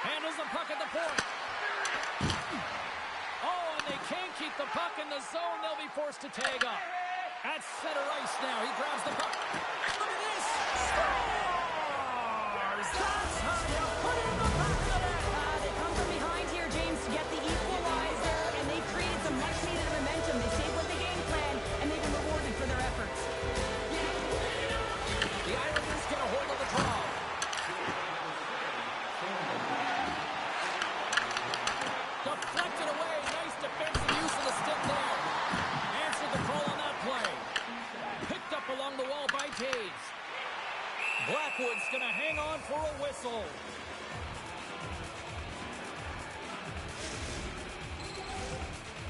Handles the puck at the point. Oh, they can't keep the puck in the zone. They'll be forced to tag up. At center ice now. He grabs the puck. Look at this. Scores! That's how you put it in the back of the net. They come from behind here, James, to get the equalizer, and they created some much-needed momentum. They stayed with the game plan, and they've been rewarded for their efforts. The Islanders get a hold of the draw. Deflected away. Nice defensive use of the stick there. Answered the call on that play. Picked up along the wall by Taves. Blackwood's going to hang on for a whistle.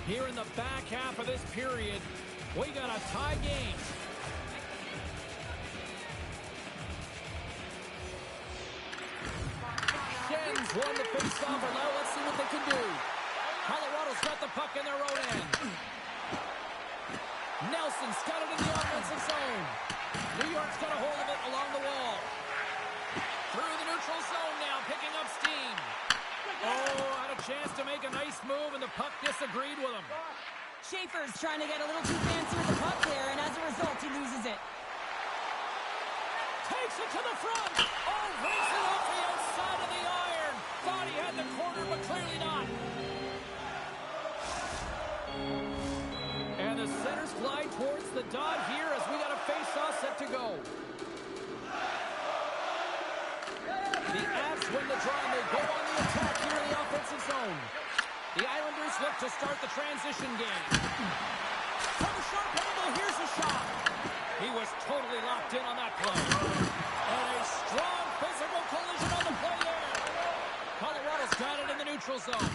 Here in the back half of this period, we got a tie game. Shen's won the face-off, and now let's see what they can do. Colorado's got the puck in their own end. Nelson's got it in the offensive zone. New York's got a hold of it along the wall. Through the neutral zone now, picking up steam. Oh, had a chance to make a nice move, and the puck disagreed with him. Schaefer's trying to get a little too fancy with the puck there, and as a result, he loses it. Takes it to the front. Oh, breaks it off the outside of the iron. Thought he had the corner, but clearly not. And the centers glide towards the dot here as we got a face-off set to go. The Avs win the draw, and they go on the attack here in the offensive zone. The Islanders look to start the transition game. From a sharp angle, here's a shot. He was totally locked in on that play. And a strong physical collision on the play there. Colorado's got it in the neutral zone.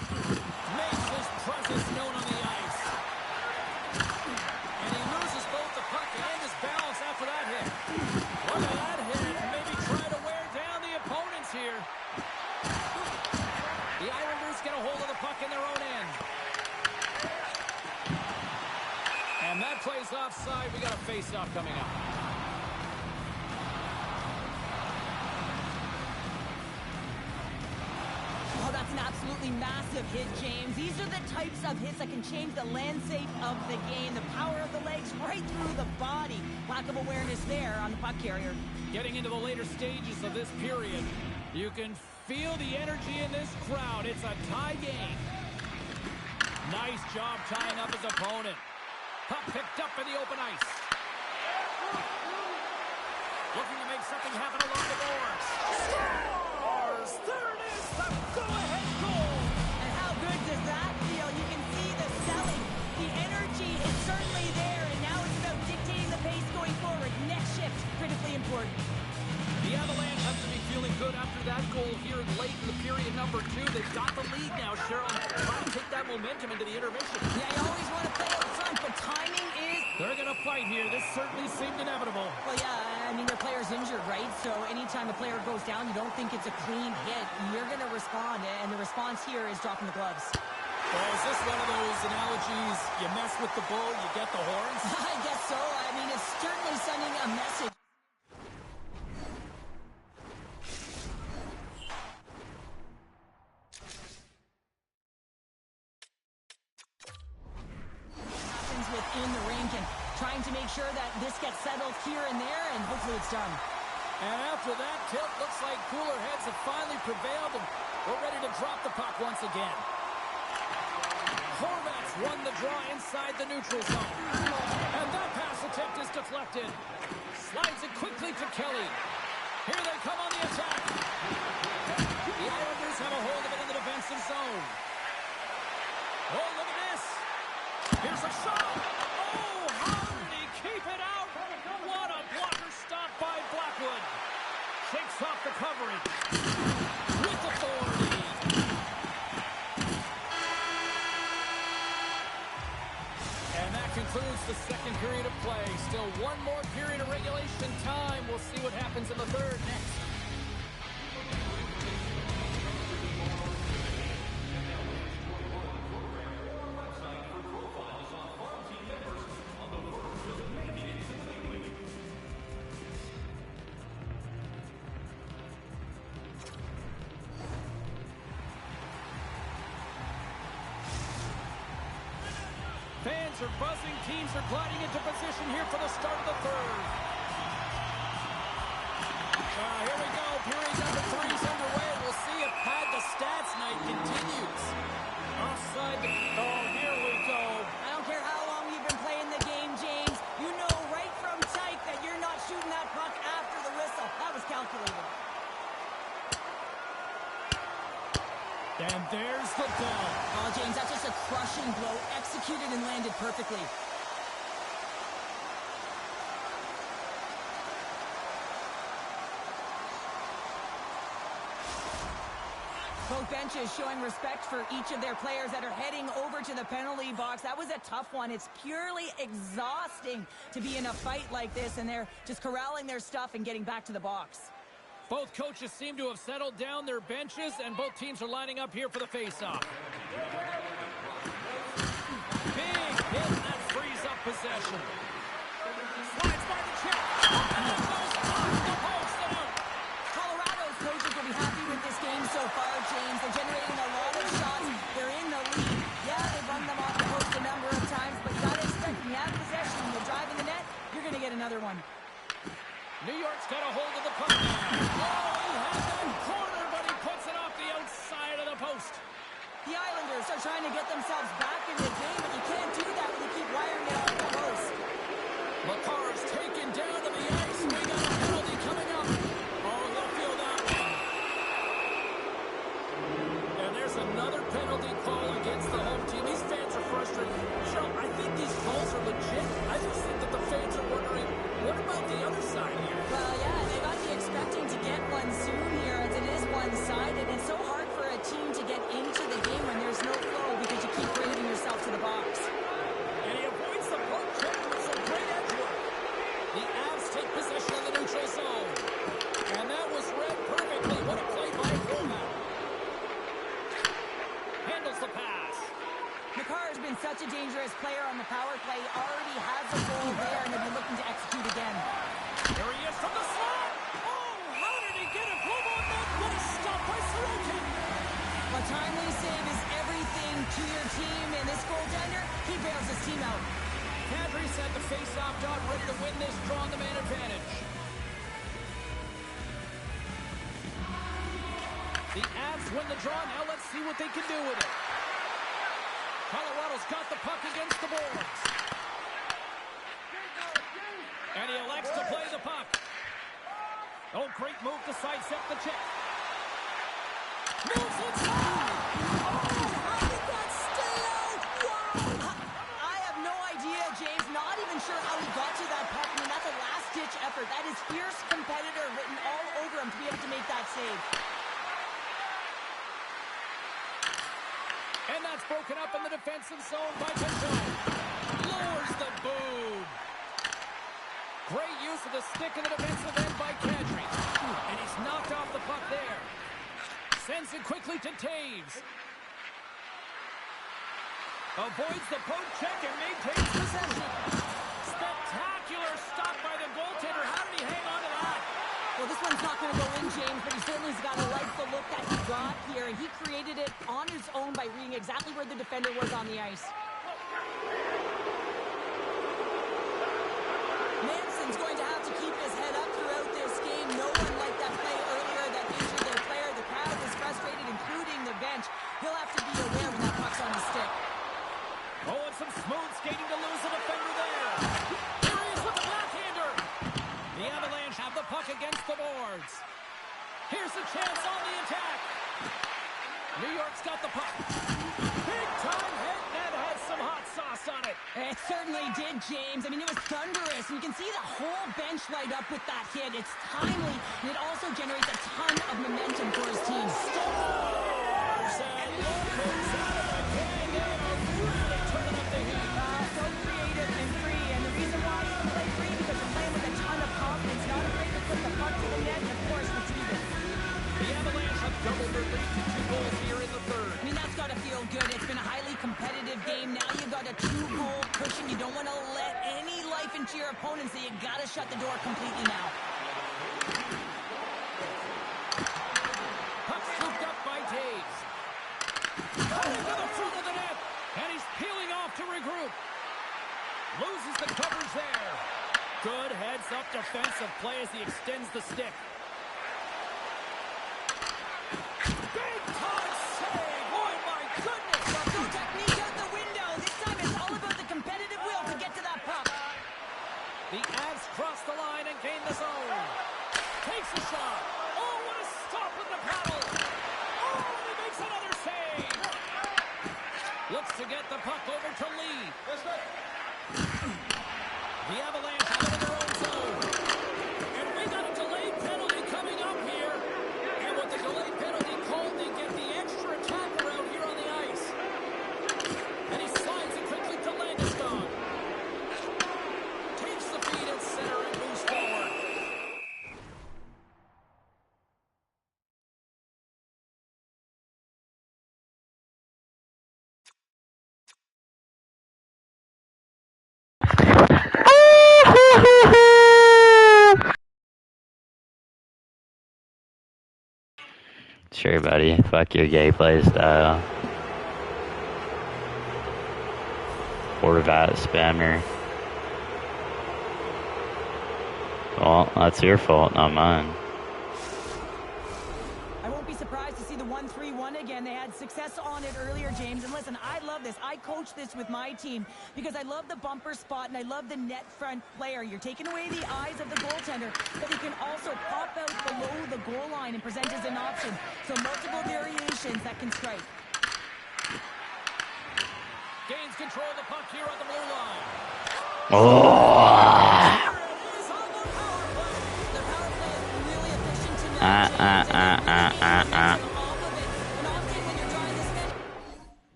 Makes his presence known on the ice. And he loses both the puck and his balance after that hit. Look at that hit. Maybe try to wear down the opponents here. The Islanders get a hold of the puck in their own end. And that plays offside. We got a face-off coming up. Oh, that's an absolutely massive hit, James. These are the types of hits that can change the landscape of the game. The power of the legs right through the body. Lack of awareness there on the puck carrier. Getting into the later stages of this period, you can feel the energy in this crowd. It's a tie game. Nice job tying up his opponent. Puck picked up in the open ice. Looking to make something happen along the boards. Scores! There it is, the go-ahead goal. And how good does that feel? You can see the selling. The energy is certainly there, and now it's about dictating the pace going forward. Next shift, critically important. The Avalanche have to be feeling good after that goal here late in the period number 2. They've got the lead now, Cheryl. Trying to take that momentum into the intermission. Yeah, you always want to play up front, but timing is... They're going to fight here. This certainly seemed inevitable. Well, yeah, I mean, their player's injured, right? So anytime a player goes down, you don't think it's a clean hit. You're going to respond, and the response here is dropping the gloves. Well, is this one of those analogies, you mess with the bull, you get the horns? I guess so. I mean, it's certainly sending a message. In the rink and trying to make sure that this gets settled here and there, and hopefully it's done. And after that tilt, looks like cooler heads have finally prevailed, and we're ready to drop the puck once again. Horvats won the draw inside the neutral zone. And that pass attempt is deflected. Slides it quickly to Kelly. Here they come on the attack. The Islanders have a hold of it in the defensive zone. Oh, look at this. Here's a shot. Oh, how did he keep it out? What a blocker stop by Blackwood. Shakes off the coverage. With authority. And that concludes the second period of play. Still one more period of regulation time. We'll see what happens in the third next. Fans are buzzing. Teams are gliding into position here for the start of the third. Here we go. Period number 3 is underway. We'll see if Pad the Stats night continues. Offside. Oh, here we go. I don't care how long you've been playing the game, James. You know right from sight that you're not shooting that puck after the whistle. That was calculated. And there's the ball. Oh, James, that's just a crushing blow, executed and landed perfectly. Both benches showing respect for each of their players that are heading over to the penalty box. That was a tough one. It's purely exhausting to be in a fight like this, and they're just corralling their stuff and getting back to the box. Both coaches seem to have settled down their benches, and both teams are lining up here for the face-off. Big hit, and that frees up possession. Slides by the chel. And that goes off the post and out. Colorado's coaches will be happy with this game so far, James. They're generating a lot of shots. They're in the lead. Yeah, they've run them off the post a number of times, but you got to expect when you have possession and you're driving the net, you're going to get another one. New York's got a hold of the puck now. Oh, he had that corner, but he puts it off the outside of the post. The Islanders are trying to get themselves back in the game, but you can't do that when you keep wiring it off the post. Makar's taken down to the ice. We got a penalty coming up. Oh, he'll feel that one. And there's another penalty call against the home team. These fans are frustrated. Joe, I think these calls are legit. I just think that the fans are wondering, what about the other side here? Well, yeah, they got you expecting to get one soon here, as it is one-sided. It's so hard for a team to get into the game when there's no flow because you keep bringing yourself to the box. And he avoids the poke check with some great edge work. The Avs take possession of the neutral zone. And that was read perfectly. What a play by Roman. Handles the pass. Makar has been such a dangerous player on the power play. He already has a goal there, and he'll be looking to execute again. There he is from the slot. Oh, how did he get a glove on that? What a stop by Sorokin. A timely save is everything to your team, and this goaltender, he bails his team out. Kadri's at the face-off dot, ready to win this, drawing the man advantage. The Avs win the draw. Now let's see what they can do with it. Colorado's got the puck against the boards. And he elects to play the puck. Oh, great move to sidestep the check. Moves inside. Oh, how did that stay out? Wow. I have no idea, James. Not even sure how he got to that puck. I mean, that's a last-ditch effort. That is fierce competitor written all over him to be able to make that save. And that's broken up in the defensive zone by Pinto. Lowers the boom. Great use of the stick in the defensive end by Kadri. And he's knocked off the puck there. Sends it quickly to Taves. Avoids the poke check and maintains possession. Spectacular stop by the goaltender. How did he hang on to that? Well, this one's not going to go in, James, but he certainly has got to like the look that he got here, and he created it on his own by reading exactly where the defender was on the ice. Manson's going to have to keep his head up throughout this game. No one liked that play earlier that injured their player. The crowd was frustrated, including the bench. He'll have to be aware when that puck's on his stick. Oh, and some smooth skating to lose a defender there. Here he is with the backhander. The Avalanche have the puck against the boards. Here's a chance on the attack. New York's got the puck. Big time hit that has some hot sauce on it. It certainly did, James. I mean, it was thunderous. And you can see the whole bench light up with that hit. It's timely, and it also generates a ton of momentum for his team. Stars and Lopez out of the gang. They are really turning up the heat. So creative and free. And the reason why you can play free because you're playing with a ton of confidence. Not afraid to put the puck to the net and, of course, retrieve it. The Avalanche have doubled their lead to 2 goals here in the third. I mean, that's got to feel good. It's been a highly competitive game. Now you've got a 2-goal cushion. You don't want to let any life into your opponent, so you got to shut the door completely now. Puck scooped up by Taves. Cutting to the front of the net, and he's peeling off to regroup. as he extends the stick. Big time save! Oh my goodness! No technique out the window. This time it's all about the competitive will to get to that puck. The Avs cross the line and gain the zone. Takes a shot. Oh, what a stop with the paddle. Oh, and he makes another save. Looks to get the puck over to Lee. The Avalanche out of their own zone. And we got a delayed penalty coming up here. And with the delayed penalty called, they get the extra attacker out here on the ice. And he slides it quickly to Landeskog. Takes the feed at center and moves forward. Sure, buddy. Fuck your gay play style. Horvat spammer. Well, that's your fault, not mine. I won't be surprised to see the 1-3-1 again. They had success on it earlier, James. And listen, I love this. I coach this with my team because I love the bumper spot and I love the net front player. You're taking away the eyes of the goaltender, but he can also pop out below the goal line and present as an option. So multiple variations that can strike. Gains control of the puck here on the blue line. Oh!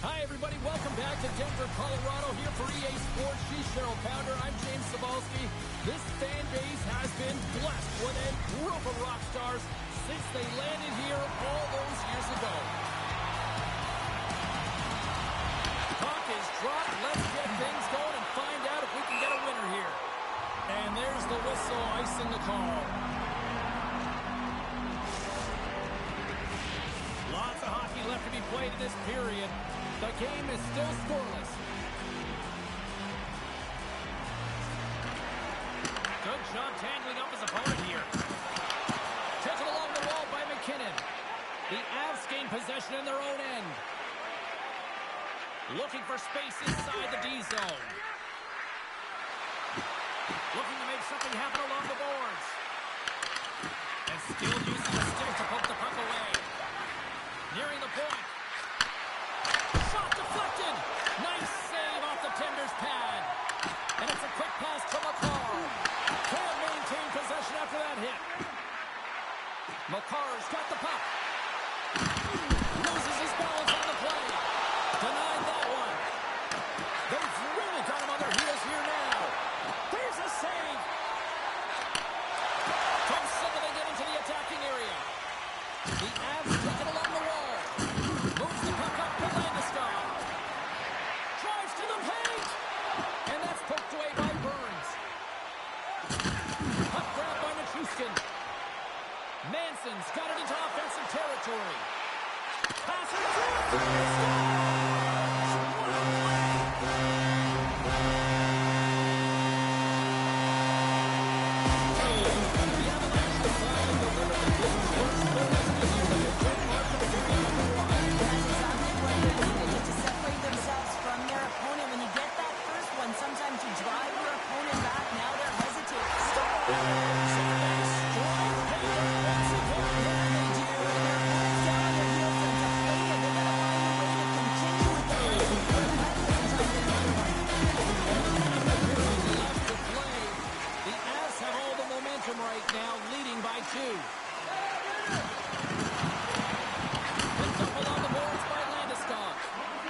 Hi, everybody. Welcome back to Denver, Colorado. Here for EA Sports. She's Cheryl Pounder. I'm James Cebulski. This fan base has been blessed with a group of rock stars since they landed here all those years ago. Puck is dropped. Let's get things going and find out if we can get a winner here. And there's the whistle icing the call. Lots of hockey left to be played in this period. The game is still scoreless. Good job tangling up his opponent here. Taken along the wall by McKinnon. The Avs gain possession in their own end. Looking for space inside the D zone. Looking to make something happen along the boards. And still using the stick to poke the puck away. Nearing the point. Shot deflected. Nice save off the tender's pad. And it's a quick pass to Makar. Can't maintain possession after that hit. Makar's got the puck. Loses his balance on the play. Denied that one. They've really got him on their heels here now. There's a save. From second they get into the attacking area. Drury. Passes to it. Sometimes you drive your opponent back, now they're hesitating. Stop! Right now, leading by 2. Picked up along the boards by Landeskog.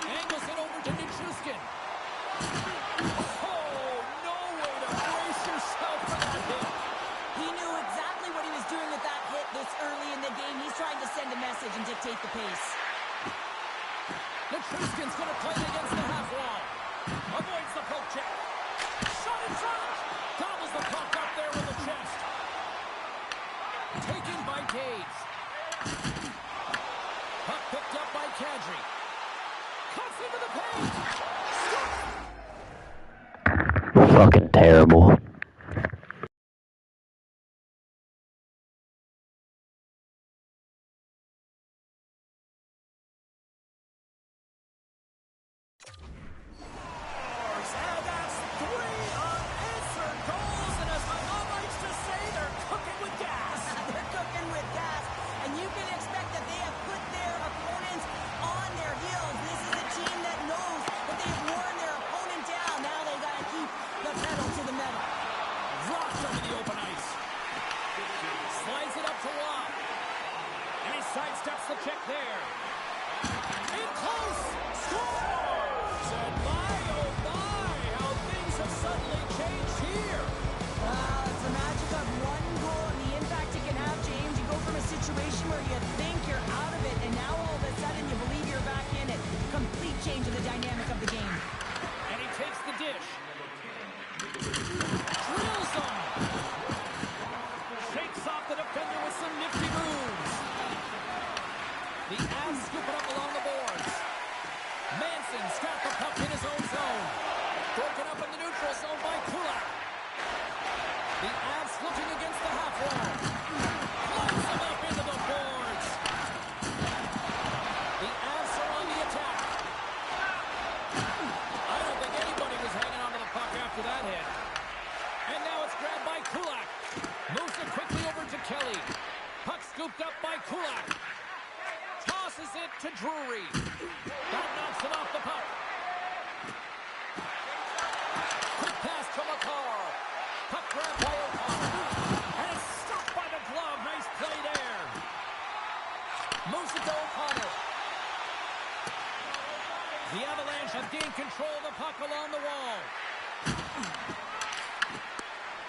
Angles it over to Nichushkin. Oh, no way to brace yourself for that hit. He knew exactly what he was doing with that hit this early in the game. He's trying to send a message and dictate the pace. Nichushkin's going to play it against the half wall. Avoids the poke check. Shot in front. Gobbles the puck up there with the chest. Taken by Taves. Puck picked up by Kadri. Cuts into the paint. Fucking terrible. And that's 3 unanswered goals. And as my mom likes to say, they're cooking with gas. They're cooking with gas, and you can expect that they have put their opponents on their heels. This is a team that knows that they've worn their opponent down. Now they got to keep the pedal to the metal. Dropped over the open ice. Slides it up to Rob. And he sidesteps the check there. In close. Scores! And my, oh my, how things have suddenly changed here. It's the magic of one goal and the impact it can have, James. You go from a situation where you think you're out of it, and now all of a sudden you believe you're back in it. Complete change of the dynamic of the game. And he takes the dish. Drills him. Shakes off the defender with some nifty moves. The Avs scoop it up along the boards. Manson's got the puck in his own zone. Broken up in the neutral zone by Kulak. The Avs looking against the half wall. Lights him up into the boards. The Avs are on the attack. I don't think anybody was hanging on to the puck after that hit. And now it's grabbed by Kulak. Moves it quickly over to Kelly. Puck scooped up by Kulak. Tosses it to Drury. That knocks it off the puck. Quick pass to McCarr. Puck grabbed by O'Connor. And it's stopped by the glove. Nice play there. Moves it to O'Connor. The Avalanche have gained control of the puck along the wall.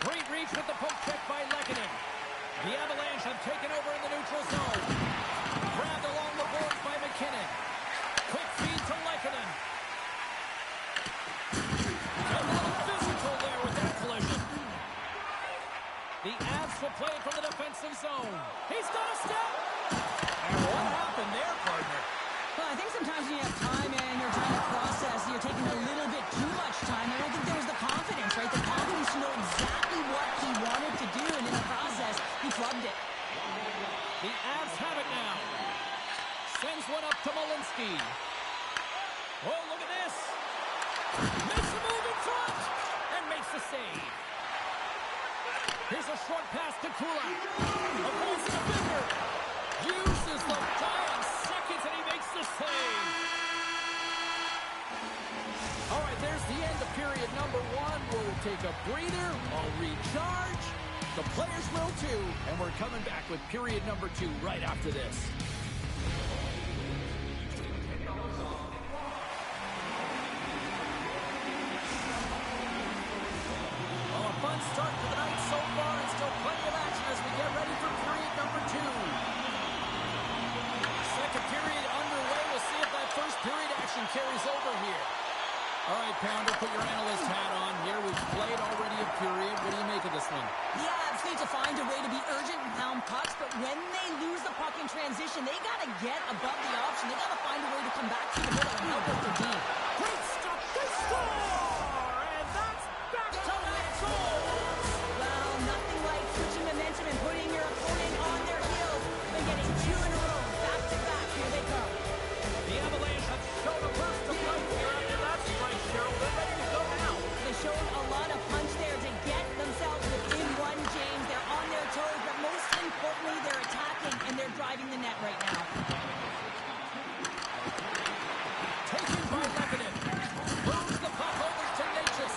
Great reach with the poke check by Lehkonen. The Avalanche have taken over in the neutral zone. Grabbed along the boards by McKinnon. Quick feed to Lehkonen. A little physical there with that collision. The Avs will play it from the defensive zone. He's got a step. And what happened there, partner? Well, I think sometimes when you have time and you're trying to process, you're taking a little bit too much time. I don't think there was the confidence, right? The confidence to know exactly what he wanted to do, and in the process, he flubbed it. The Avs have it now. Sends one up to Malinsky. Oh, look at this. Makes a move in front and makes the save. Here's a short pass to Kulak. Avoids the defender. Uses the dying seconds and he makes the save. All right, there's the end of period number 1. We'll take a breather. I'll recharge. The players will too. And we're coming back with period number 2 right after this. Well, a fun start to the night so far and still plenty of action as we get ready for period number 2. Second period underway. We'll see if that first period action carries over here. All right, Pounder, put your analyst hat on here. We've played already a period. What do you make of this one? The Avs need to find a way to be urgent and pound pucks, but when they lose the puck in transition, they got to get above the option. They got to find a way to come back to the middle and help out their team. Great stop. They score! And that's back to that goal! Well, nothing like switching momentum and putting your opponent on their heels. They're getting 2 in a row, back to back. Here they come. The Avalanche have shown a burst of life here after that strike, Cheryl. They're ready to go now. They showed a lot of punch there to get themselves within one, James. They're on their toes, but most importantly, they're attacking and they're driving the net right now. Taken by Levinen. Moves the puck over to Natchez.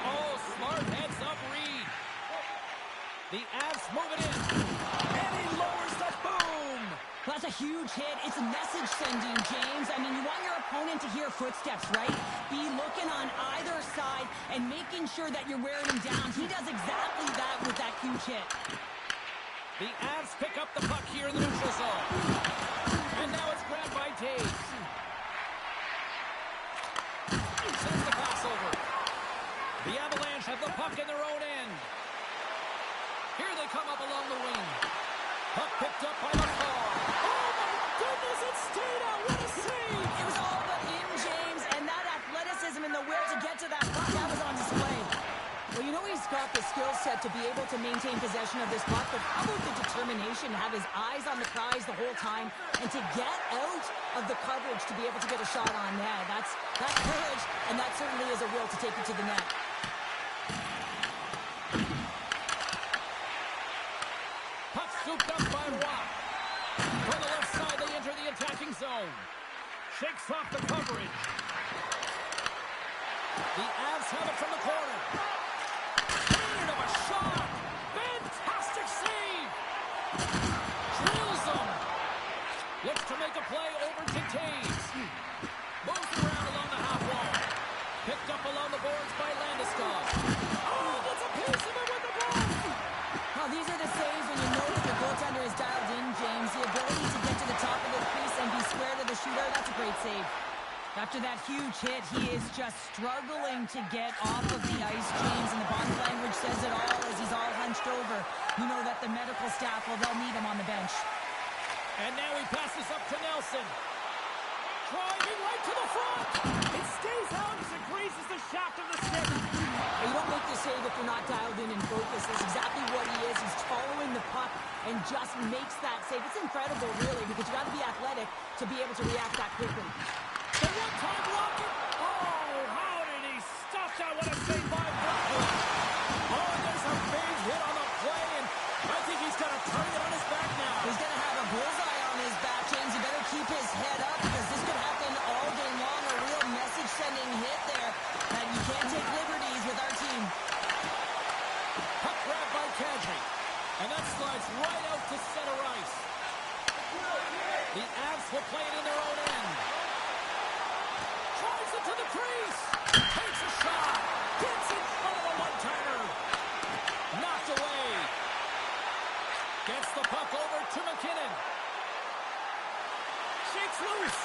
Oh, smart heads up Reed. The Avs move it in. And he lowers the boom. That's a huge hit. It's a message sending, James. I mean, you want your opponent to hear footsteps, right? Be looking on either side and making sure that you're wearing him down. He does exactly that with that huge hit. The Avs pick up the puck here in the neutral zone. And now it's grabbed by Taves. Sends the pass over. The Avalanche have the puck in their own end. Here they come up along the wing. Puck picked up by the car. Oh my goodness, it stayed out. What a save! It was all but in, James, and that athleticism and the will to get to that puck, that was on display. Well, you know he's got the skill set to be able to maintain possession of this puck, but how about the determination to have his eyes on the prize the whole time and to get out of the coverage to be able to get a shot on net? That's courage, and that certainly is a will to take it to the net. Puck scooped up by Rock. From the left side, they enter the attacking zone. Shakes off the coverage. The Avs have it from the corner. Cannon of a shot. Fantastic save. Drills him. Looks to make a play over to Taves. Moves around along the half wall. Picked up along the boards by Landeskog. Oh, gets a piece of it with the ball. Well, these are the saves when you know that the goaltender is dialed in, James. The ability to get to the top of the crease and be square to the shooter, that's a great save. After that huge hit, he is just struggling to get off of the ice, James, and the body language says it all as he's all hunched over. You know that the medical staff, well, they'll need him on the bench. And now he passes up to Nelson. Driving right to the front. It stays out as it grazes the shaft of the stick. Well, you don't make the save if you're not dialed in and focused. That's exactly what he is. He's following the puck and just makes that save. It's incredible, really, because you got to be athletic to be able to react that quickly. The one-time rocket. Oh, how did he stop that? What a save by Blackwood. Oh, and there's a big hit on the play, and I think he's got a target on his back now. He's going to have a bullseye on his back, James. You better keep his head up because this could happen all game long. A real message-sending hit there. And you can't take liberties with our team. Puck grabbed by Kadri. And that slides right out to center ice. The Avs will play it in their own end. Drives it to the crease. Takes a shot. Gets in front of a one-timer. Knocked away. Gets the puck over to McKinnon. Shakes loose.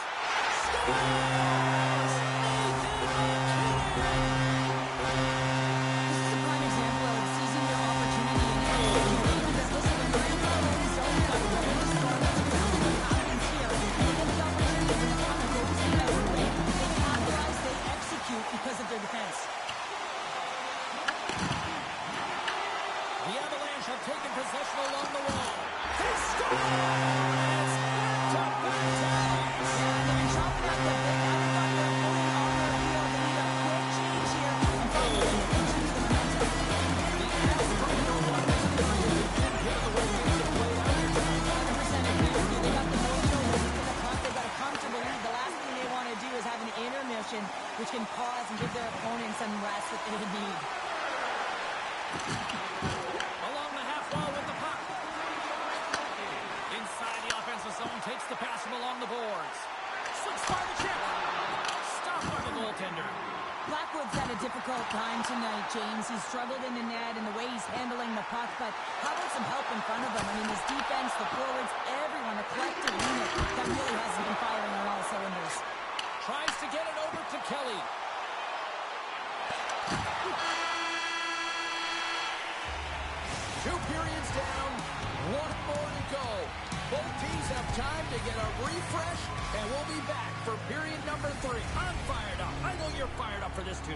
Scores! Nathan McKinnon! This is a prime example of seizing your opportunity and executing. Because listen, when you're in the own zone, you got to go in the storm. That's exactly what happens here. They get the opportunity when the puck goes the other way. They capitalize, they execute because of their defense. The Avalanche have taken possession along the wall. They score! It's back to back. And they've been chopping up the big. Now they've got their opponent on their field. They need a quick change here and follow it into the momentum. The Avs bring it over. Here the way things have played out here tonight. 100% agree with you. They got the no-show looking for the puck. They got a comfortable lead. The last thing they want to do is have an intermission, which can pause and give their opponent some rest that they need. Along the half wall with the puck. Inside the offensive zone, takes the pass from along the boards. Slips by the chip. Stopped by the goaltender. Blackwood's had a difficult time tonight, James. He's struggled in the net and the way he's handling the puck, but how about some help in front of him? I mean, his defense, the forwards, everyone, a collective unit that really hasn't been firing on all cylinders. Tries to get it over to Kelly. refresh, and we'll be back for period number 3. I'm fired up. I know you're fired up for this, too.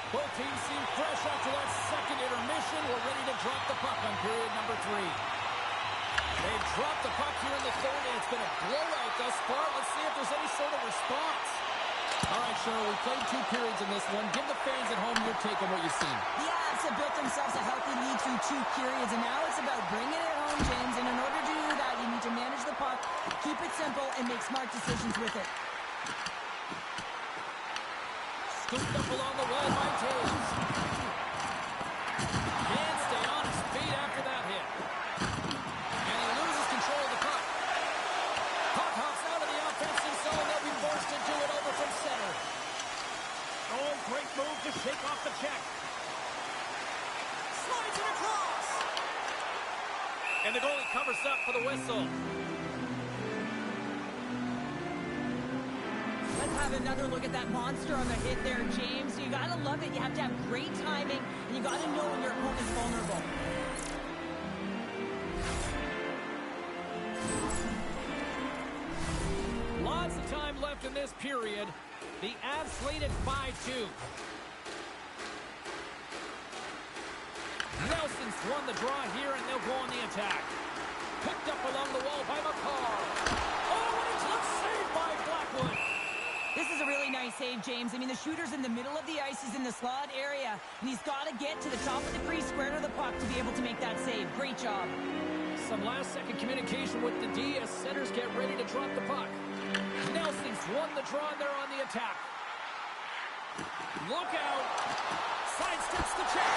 Both teams seem fresh after that second intermission. We're ready to drop the puck on period number 3. They've dropped the puck here in the third, and it's been a blowout thus far. Let's see if there's any sort of response. All right, Cheryl, we played 2 periods in this one. Give the fans at home your take on what you've seen. The Avs have built themselves a healthy lead through 2 periods, and now it's about bringing it home, James. And in order to do that, you need to manage the puck, keep it simple, and make smart decisions with it. Scooped up along the wall by Taves. Can't stay on his feet after that hit. And he loses control of the puck. Puck hops out of the offensive zone. They'll be forced to do it over from center. Oh, great move to shake off the check. Slides it across. And the goalie covers up for the whistle. Let's have another look at that monster on the hit there, James. You gotta love it. You have to have great timing, and you gotta know when your opponent's vulnerable. Lots of time left in this period. The Avs lead at 5-2. Nelson's won the draw here, and they'll go on the attack. Picked up along the wall by McCarr. Oh, what a tough save by Blackwood. This is a really nice save, James. I mean, the shooter's in the middle of the ice. He's in the slot area, and he's got to get to the top of the crease, square to the puck to be able to make that save. Great job. Some last-second communication with the D as centers get ready to drop the puck. Nelson's won the draw there on the attack. Look out. Sidesteps the check.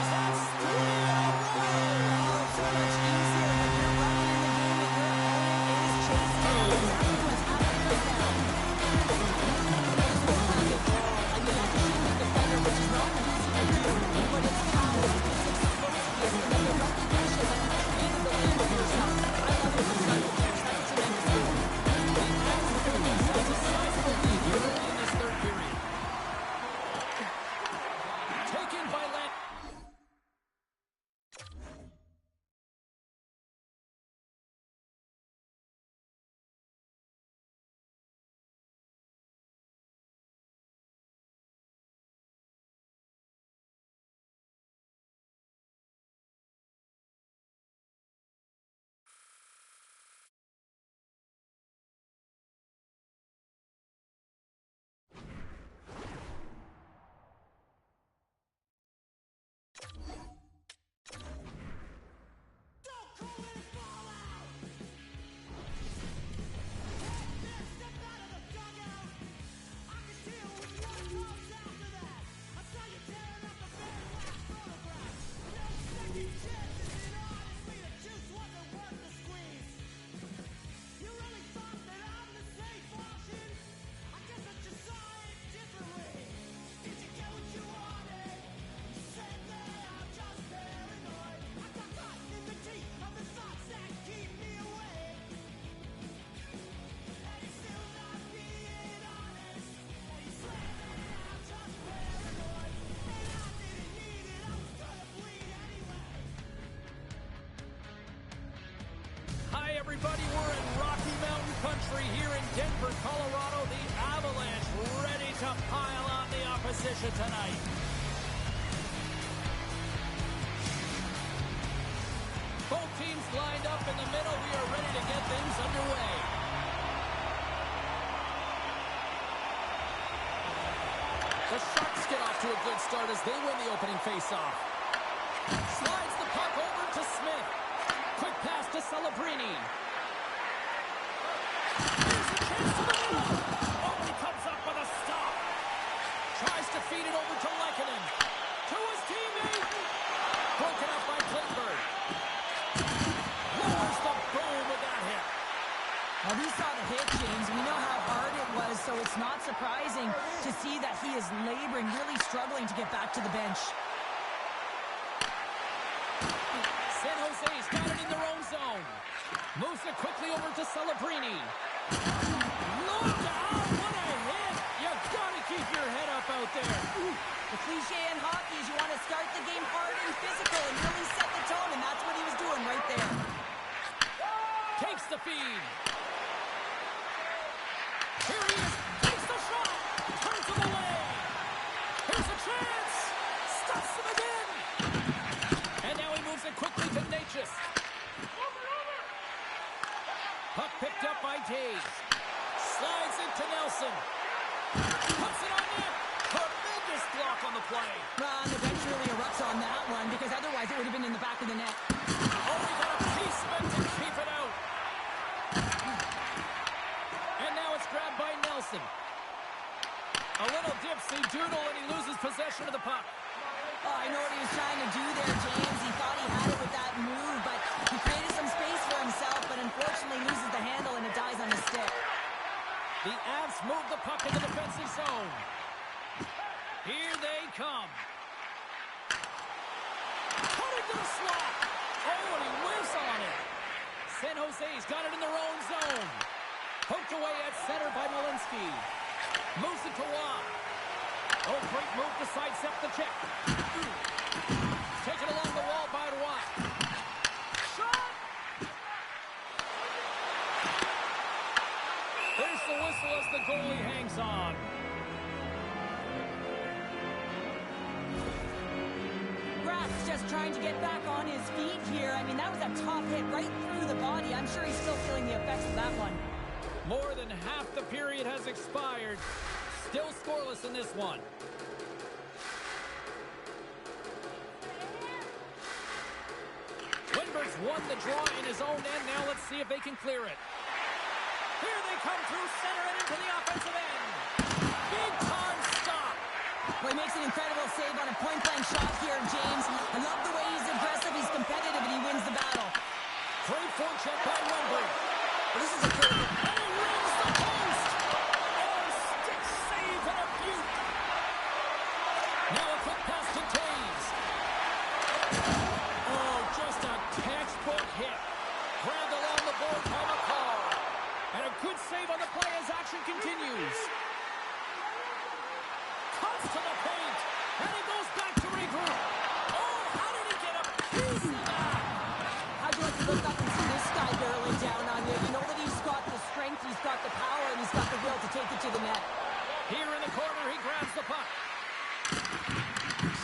That's 3 in a row. So much easier when you're running in the game and your opponent is chasing. Exactly what's happening right now. I mean, that's a shooting defender, which is not easy to do, but it's power, it's explosiveness, and then the recognition that you created the land of yourself. I love it from start to finish. That's a tremendous goal. The Avs have given themselves a sizable lead here early in this third period. Taken by Land. Hi, everybody. We're in Rocky Mountain Country here in Denver, Colorado. The Avalanche ready to pile on the opposition tonight. Both teams lined up in the middle. We are ready to get things underway. The Sharks get off to a good start as they win the opening faceoff. Slides the puck over to Smith. Quick pass to Celebrini. Here's a chance to the middle. Oh, he comes up with a stop. Tries to feed it over to Lehkonen. To his teammate. Broken up by Klingberg. Lowers the boom with that hit. Now, we saw the hit, James. We know laboring, really struggling to get back to the bench. San Jose's got it in their own zone. Moves it quickly over to Celebrini. Look out! What a hit! You gotta keep your head up out there. The cliche in hockey is you want to start the game hard and physical and really set the tone, and that's what he was doing right there. Takes the feed. Here he is. Takes the shot. Turns him away. Here's a chance. Stuffs him again. And now he moves it quickly to Natchez. Puck picked up by Taves. Slides into Nelson. Puts it on net. Tremendous block on the play. And the bench really erupts on that one because otherwise it would have been in the back of the net. Oh, he got a pieceman to keep it out. And now it's grabbed by Nelson. A little dipsy doodle and he loses possession of the puck. Oh, I know what he was trying to do there, James. He thought he had it with that move, but he created some space for himself, but unfortunately loses the handle and it dies on his stick. The Avs move the puck in the defensive zone. Here they come. Put it to the slot. Oh, and he whiffs on it. San Jose's got it in their own zone. Poked away at center by Malinsky. Moves it to Watt. Oh, great move to sidestep the check. Taken along the wall by Watt. Shot! There's the whistle as the goalie hangs on. Rath's just trying to get back on his feet here. I mean, that was a tough hit right through the body. I'm sure he's still feeling the effects of that one. More than half the period has expired. Still scoreless in this one. Windberg's won the draw in his own end. Now let's see if they can clear it. Here they come through center and into the offensive end. Big time stop. Well, he makes an incredible save on a point-blank shot here, James. I love the way he's aggressive, he's competitive, and he wins the battle. Great forecheck by Windberg. Well, this is a critical... And he rings the post. Oh, stick save and a beaut. Now a quick pass to Taves. Oh, just a textbook hit. Grabbed along the board by McCall. And a good save on the play as action continues. Cuts to the paint. And he goes back to regroup. Oh, how did he get a piece of that? How'd you like to look up and see this guy barreling down on you? You know that he's got the strength, he's got the power, and he's got the will to take it to the net. Here in the corner, he grabs the puck.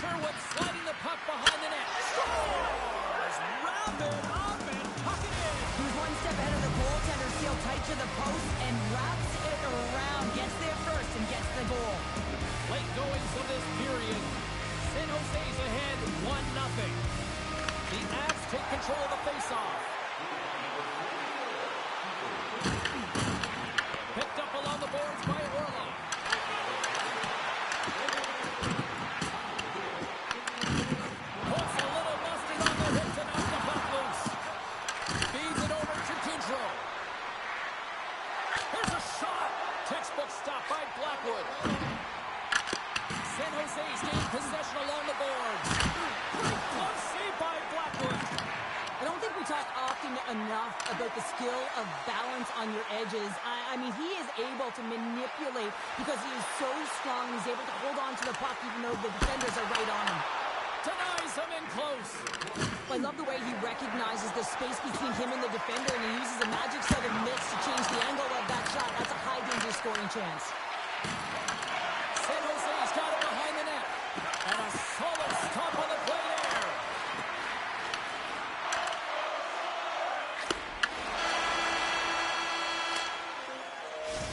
Sherwood sliding the puck behind the net. Scores! Wrap it up and puck it in. He's one step ahead of the goaltender, sealed tight to the post, and wraps it around. Gets there first and gets the goal. Late goings of this period. San Jose's ahead 1-0. The Avs take control of the faceoff. Picked up along the boards by Orlov. Puts a little mustard on the hip to knock the puck loose. Feeds it over to Goudreau. Here's a shot. Textbook stop by Blackwood. San Jose's gained possession along the boards. Great glove save by Blackwood. I don't think we talk often enough about the skill of balance on your edges. I mean, he is able to manipulate because he is so strong. He's able to hold on to the puck even though the defenders are right on him. Denies him in close. I love the way he recognizes the space between him and the defender, and he uses a magic set of mitts to change the angle of that shot. That's a high-danger scoring chance. San Jose's got it behind the net. And a solid stop on the play there.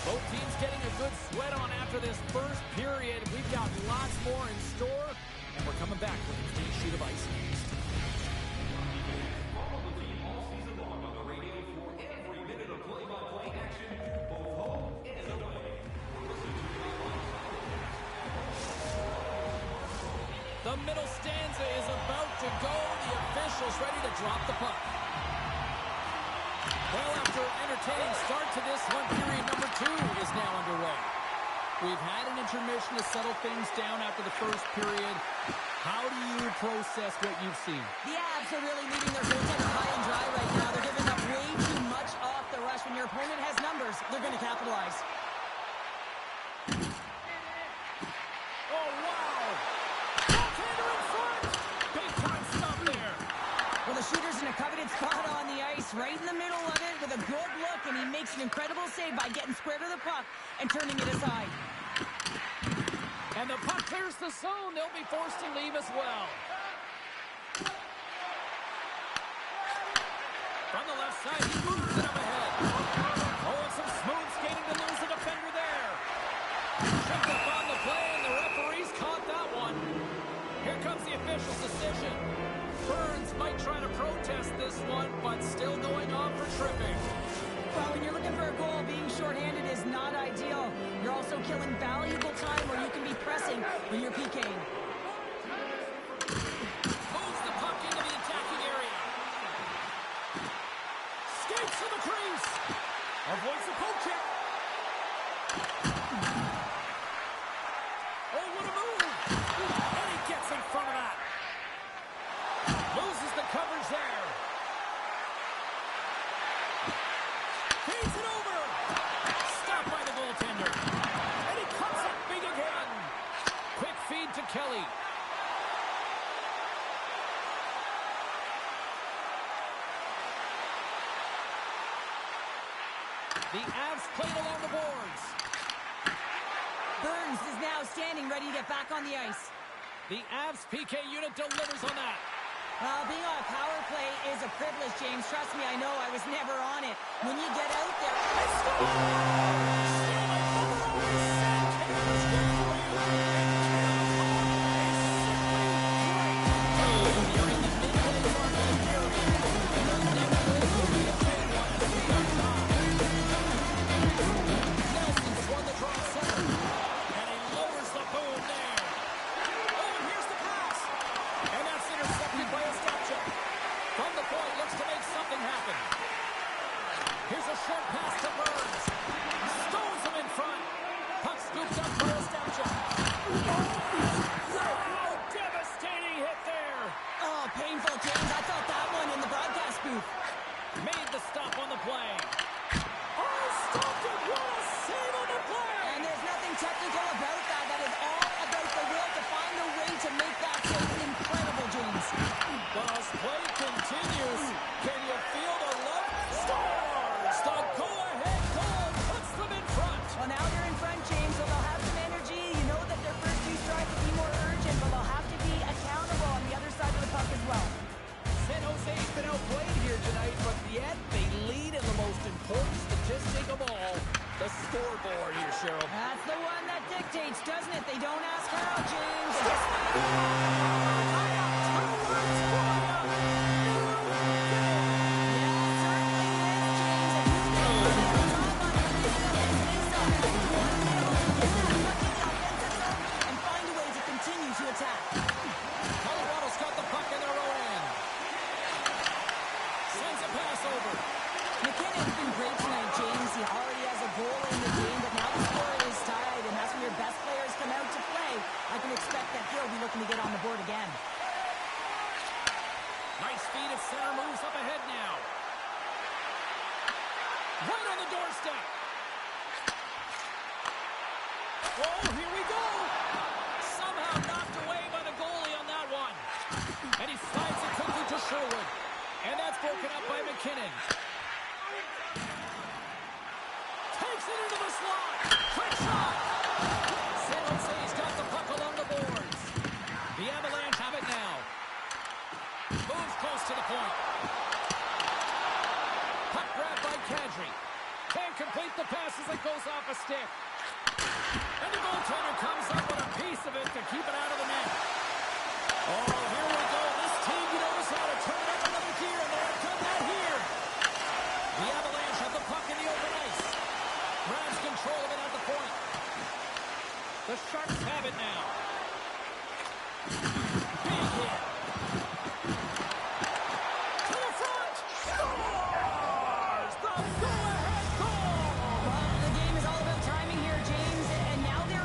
Both teams getting a good sweat on after this first period. We've got lots more in store, and we're coming back with a clean sheet of ice next. Follow the team all season long on the radio for every minute of play-by-play action, both home and away. Listen to the The middle stanza is about to go. The officials ready to drop the puck. Well, after an entertaining start to this one, period number 2 is now underway. We've had an intermission to settle things down after the first period. How do you process what you've seen? The Avs are really leaving their goaltender high and dry right now. They're giving up way too much off the rush. When your opponent has numbers, they're going to capitalize. Oh, wow! Goaltender in front! Big time stop there. Well, the shooter's in a coveted spot on the ice, right in the middle of it with a good look, and he makes an incredible save by getting square to the puck and turning it aside. And the puck clears the zone. They'll be forced to leave as well. From the left side, he moves it up ahead. Oh, and some smooth skating to lose the defender there. Tripped up on the play, and the referees caught that one. Here comes the official's decision. Burns might try to protest this one, but still going on for tripping. Well, when you're looking for a goal, being shorthanded is not ideal. You're also killing valuable time where you can be pressing when you're PKing. Moves the puck into the attacking area. Skates to the crease. Avoids the poke check. Oh, what a move. And he gets in front of that. Loses the coverage there. Feeds it over. Stopped by the goaltender. And he cuts it big again. Quick feed to Kelly. The Avs played along the boards. Burns is now standing ready to get back on the ice. The Avs PK unit delivers on that. Well, being on a power play is a privilege, James. Trust me, I know. I was never on it. When you get out there... Nelson swung the draw center. And he lowers the boom there. Oh, and here's the pass. And that's intercepted by Ostapchuk. From the point, looks to make something happen. Here's a short pass to Burns. Stones him in front. Puck scooped up by Ostapchuk. Oh, devastating hit there. Oh, painful, James. I felt that one in the broadcast booth. Made the stop on the play. Oh, stopped it. What a save on the play. And there's nothing technical about that. That is all about the will to find a way to make that save. Incredible, James. But as play continues, can you feel the love? Stars! The go-ahead goal puts them in front. Well, now you're in front, James, so they'll have some energy. You know that their first two strikes will be more urgent, but they'll have to be accountable on the other side of the puck as well. San Jose's been outplayed here tonight, but yet they lead in the most important statistic of all, the scoreboard here, Cheryl. That's the one that dictates, doesn't it? They don't ask how, James. And find a way to continue to attack. Colorado's got the puck in their own end. Sends a pass over. McKinnon's been great tonight, James. He already has a goal in the game, but now the score is tied, and that's when your best players come out to play. I can expect that he'll be looking to get on the board again. Nice feed at center, moves up ahead now. Right on the doorstep. Oh, here we go. Somehow knocked away by the goalie on that one. And he slides it quickly to Sherwood. And that's broken up by McKinnon. Takes it into the slot. Quick shot. San Jose's got the puck along the boards. The Avalanche have it now. Moves close to the point. Puck grab by Kadri. Can't complete the pass as it goes off a stick. And the goaltender comes up with a piece of it to keep it out of the net. Oh, here we go. This team knows how to turn up another gear, and they have done that here. The Avalanche have the puck in the open ice. Grabs control of it at the point. The Sharks have it now. Big hit. To the front. Scores! The go-ahead goal! Well, the game is all about timing here, James, and now they're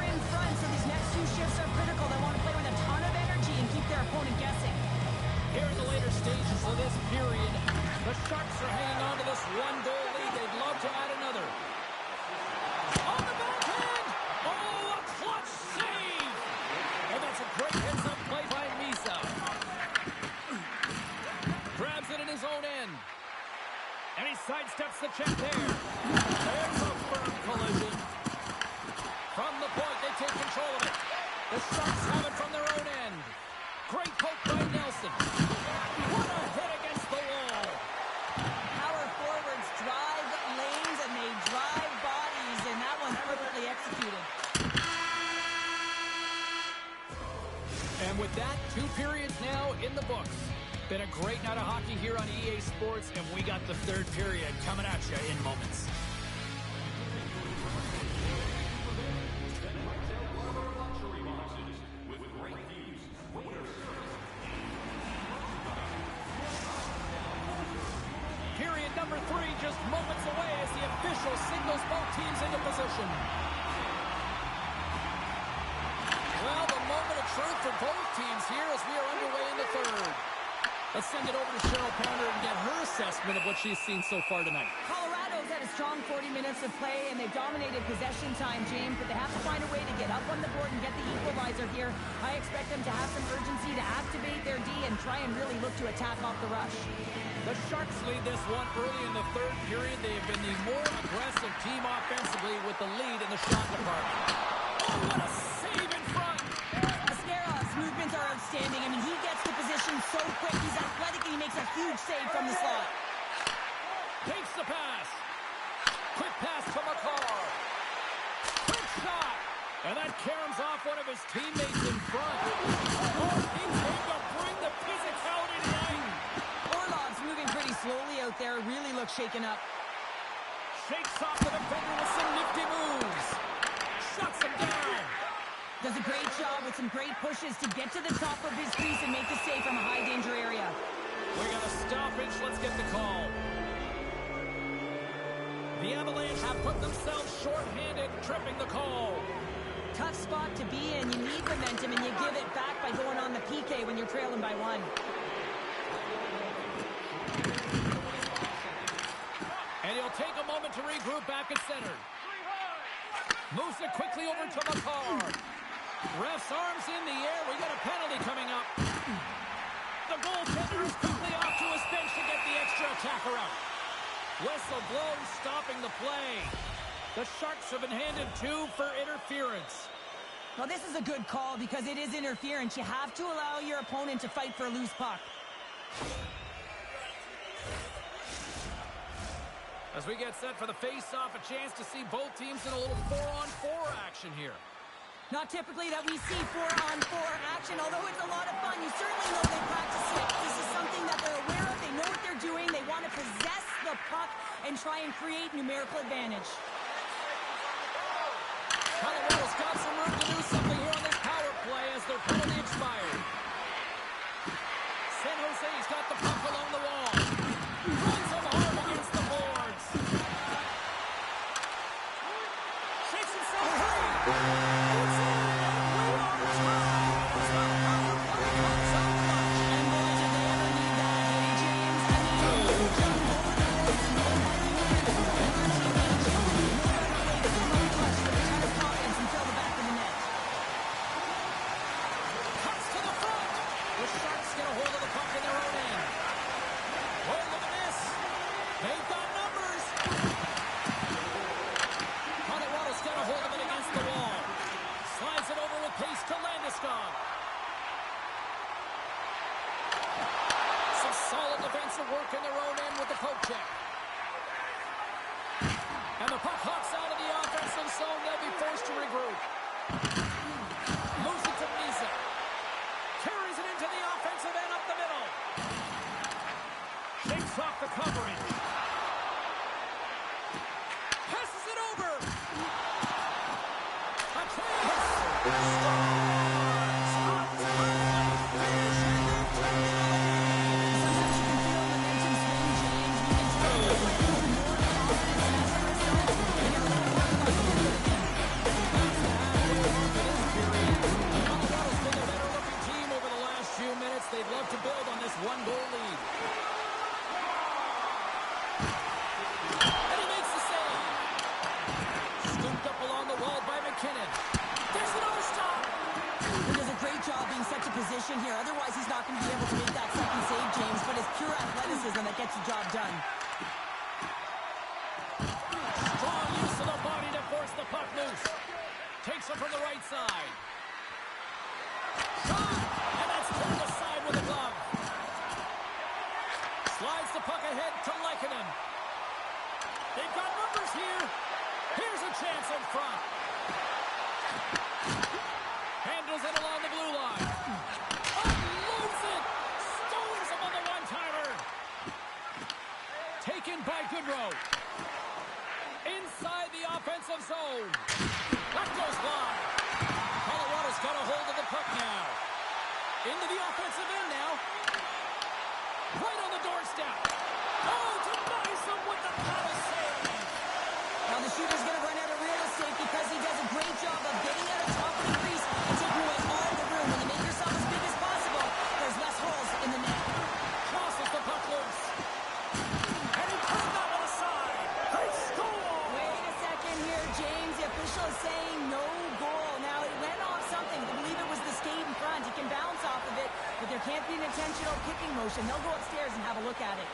executed. And with that, 2 periods now in the books. Been a great night of hockey here on EA Sports, and we got the 3rd period coming at you in moments. Period number 3 just moments away as the official signals both teams into position. Well, the moment of truth for both teams here as we are underway in the 3rd. Let's send it over to Cheryl Pounder and get her assessment of what she's seen so far tonight. Colorado's had a strong 40 minutes of play, and they've dominated possession time, James, but they have to find a way to get up on the board and get the equalizer here. I expect them to have some urgency to activate their D and try and really look to attack off the rush. The Sharks lead this one early in the 3rd period. They have been the more aggressive team offensively with the lead in the shot department. Oh, what a save in front! Ascarov's movements are outstanding. I mean, he gets to position so quick. He's athletic, and he makes a huge save from the slot. Takes the pass. Quick pass to McCarr. Quick shot. And that caroms off one of his teammates in front. Oh, he's going to bring the physicality tonight. Orlov's moving pretty slowly out there. Really looks shaken up. Shakes off the defender with some nifty moves. Shuts him down. Does a great job with some great pushes to get to the top of his crease and make the save from a high-danger area. We got a stoppage. Let's get the call. The Avalanche have put themselves short-handed, tripping the call. Tough spot to be in. You need momentum, and you give it back by going on the PK when you're trailing by 1. And he'll take a moment to regroup back at center. Moves it quickly over to McCarr. Ref's arms in the air. We got a penalty coming up. The goaltender is quickly off to his bench to get the extra attacker out. Whistle blows, stopping the play. The Sharks have been handed 2 for interference. Well, this is a good call because it is interference. You have to allow your opponent to fight for a loose puck. As we get set for the face-off, a chance to see both teams in a little 4-on-4 action here. Not typically that we see 4-on-4 action, although it's a lot of fun. You certainly know they practice it. This is something that they're aware of. They know what they're doing. They want to possess the puck and try and create numerical advantage. Colorado's got some room to do something here on this power play as their penalty expired. San Jose's got the puck along the wall. Runs him hard against the boards. Shakes himself free. Work in their own end with the poke check. And the puck hops out of the offensive zone. They'll be forced to regroup. Moves it to Misa. Carries it into the offensive end up the middle. Shakes off the covering. Passes it over. A chance. They'd love to build on this 1-goal lead. And he makes the save. Scooped up along the wall by McKinnon. There's another stop. He does a great job being set to position here. Otherwise, he's not going to be able to make that second save, James. But it's pure athleticism that gets the job done. Strong use of the body to force the puck loose. Takes it from the right side. Shot! And that's turned aside with a glove. Slides the puck ahead to Lehkonen. They've got numbers here. Here's a chance in front. Handles it along the blue line. Unloads it. Stones him on the one-timer. Taken by Goodrow. Inside the offensive zone. That goes wide. Colorado's got a hold of the puck now. Into the offensive end now. Right on the doorstep. Oh, denies him with the power save. Now the shooter's going to run out of real estate because he does a great job of getting out of top of the crease and taking away all the room. When you make yourself as big as possible, there's less holes in the net. Crosses the puck loose. And he puts that one aside. They score. Wait a second here, James. The official is saying no goal. Now, it went off something. I believe it was the skate in front. He can bounce off of it, but there can't be an intentional kicking motion. They'll go upstairs and have a look at it.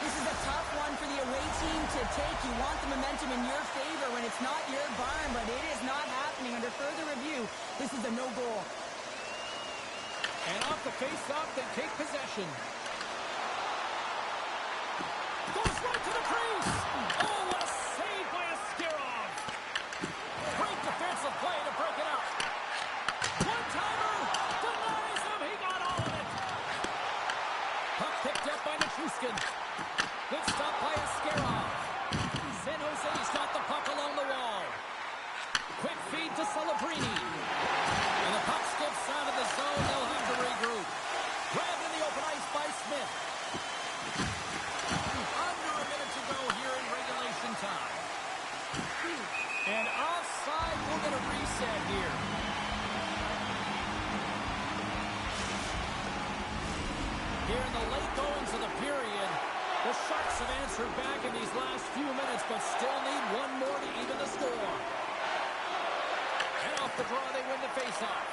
This is a tough one for the away team to take. You want the momentum in your favor when it's not your barn, but it is not happening. Under further review, this is a no goal. And off the face-off, they take possession. Goes right to the crease. Oh, what a save by Askarov. Great defensive play to break it up. One-timer. Denies him. He got all of it. Puck picked up by Nichushkin. Good stop by Askarov. San Jose's got the puck along the wall. Quick feed to Celebrini. And the puck skips out of the zone. They'll have to regroup. Grabbed in the open ice by Smith. Under a minute to go here in regulation time. And offside, we'll get a reset here. Here in the late goings of the period, the Sharks have answered back in these last few minutes, but still need one more to even the score. And off the draw, they win the faceoff.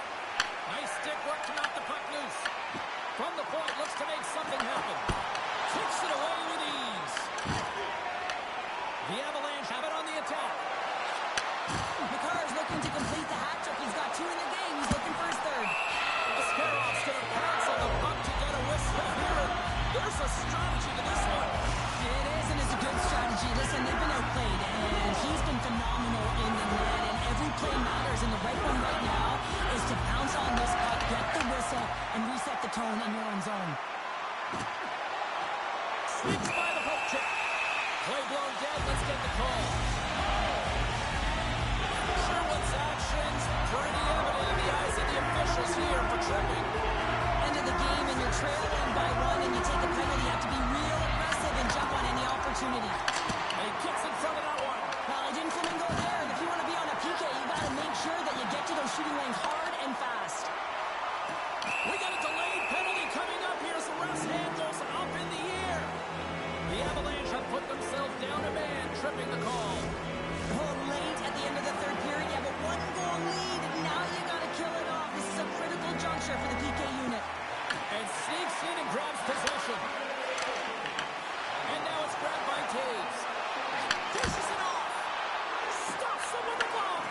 Nice stick work to knock the puck loose. From the point, looks to make something happen. Kicks it away with ease. The Avalanche have it on the attack. McCarr's looking to complete the hat trick. He's got 2 in the game. He's looking for his third. Ascarov's going to pounce on the puck to get a whistle here. There's a strategy to this one. It is, and it's a good strategy. Listen, they've been outplayed, and he's been phenomenal in the net, and every play matters, and the right one right now is to pounce on this puck, get the whistle, and reset the tone in your own zone. Sneaks by the poke check. Play blown dead. Let's get the call. Sherwood's actions pretty evident in the eyes of the officials here for tripping. End of the game, and you're trailing by 1, and you take a penalty. You have to be real aggressive and jump on any opportunity. And he gets in front of that one. Well, it didn't flamingo there, and if you want to be on a PK, you got to make sure that you get to those shooting lanes hard and fast. We got a delayed penalty coming up here as the ref's hand goes up in the air. The Avalanche have put themselves down a man, tripping the call. Oh, late at the end of the third period, you have a 1-goal lead, and now you got to kill it off. This is a critical juncture for the PK unit. And sneaks in and grabs possession. And now it's grabbed by Taves. Dishes it off. Stops him with the glove.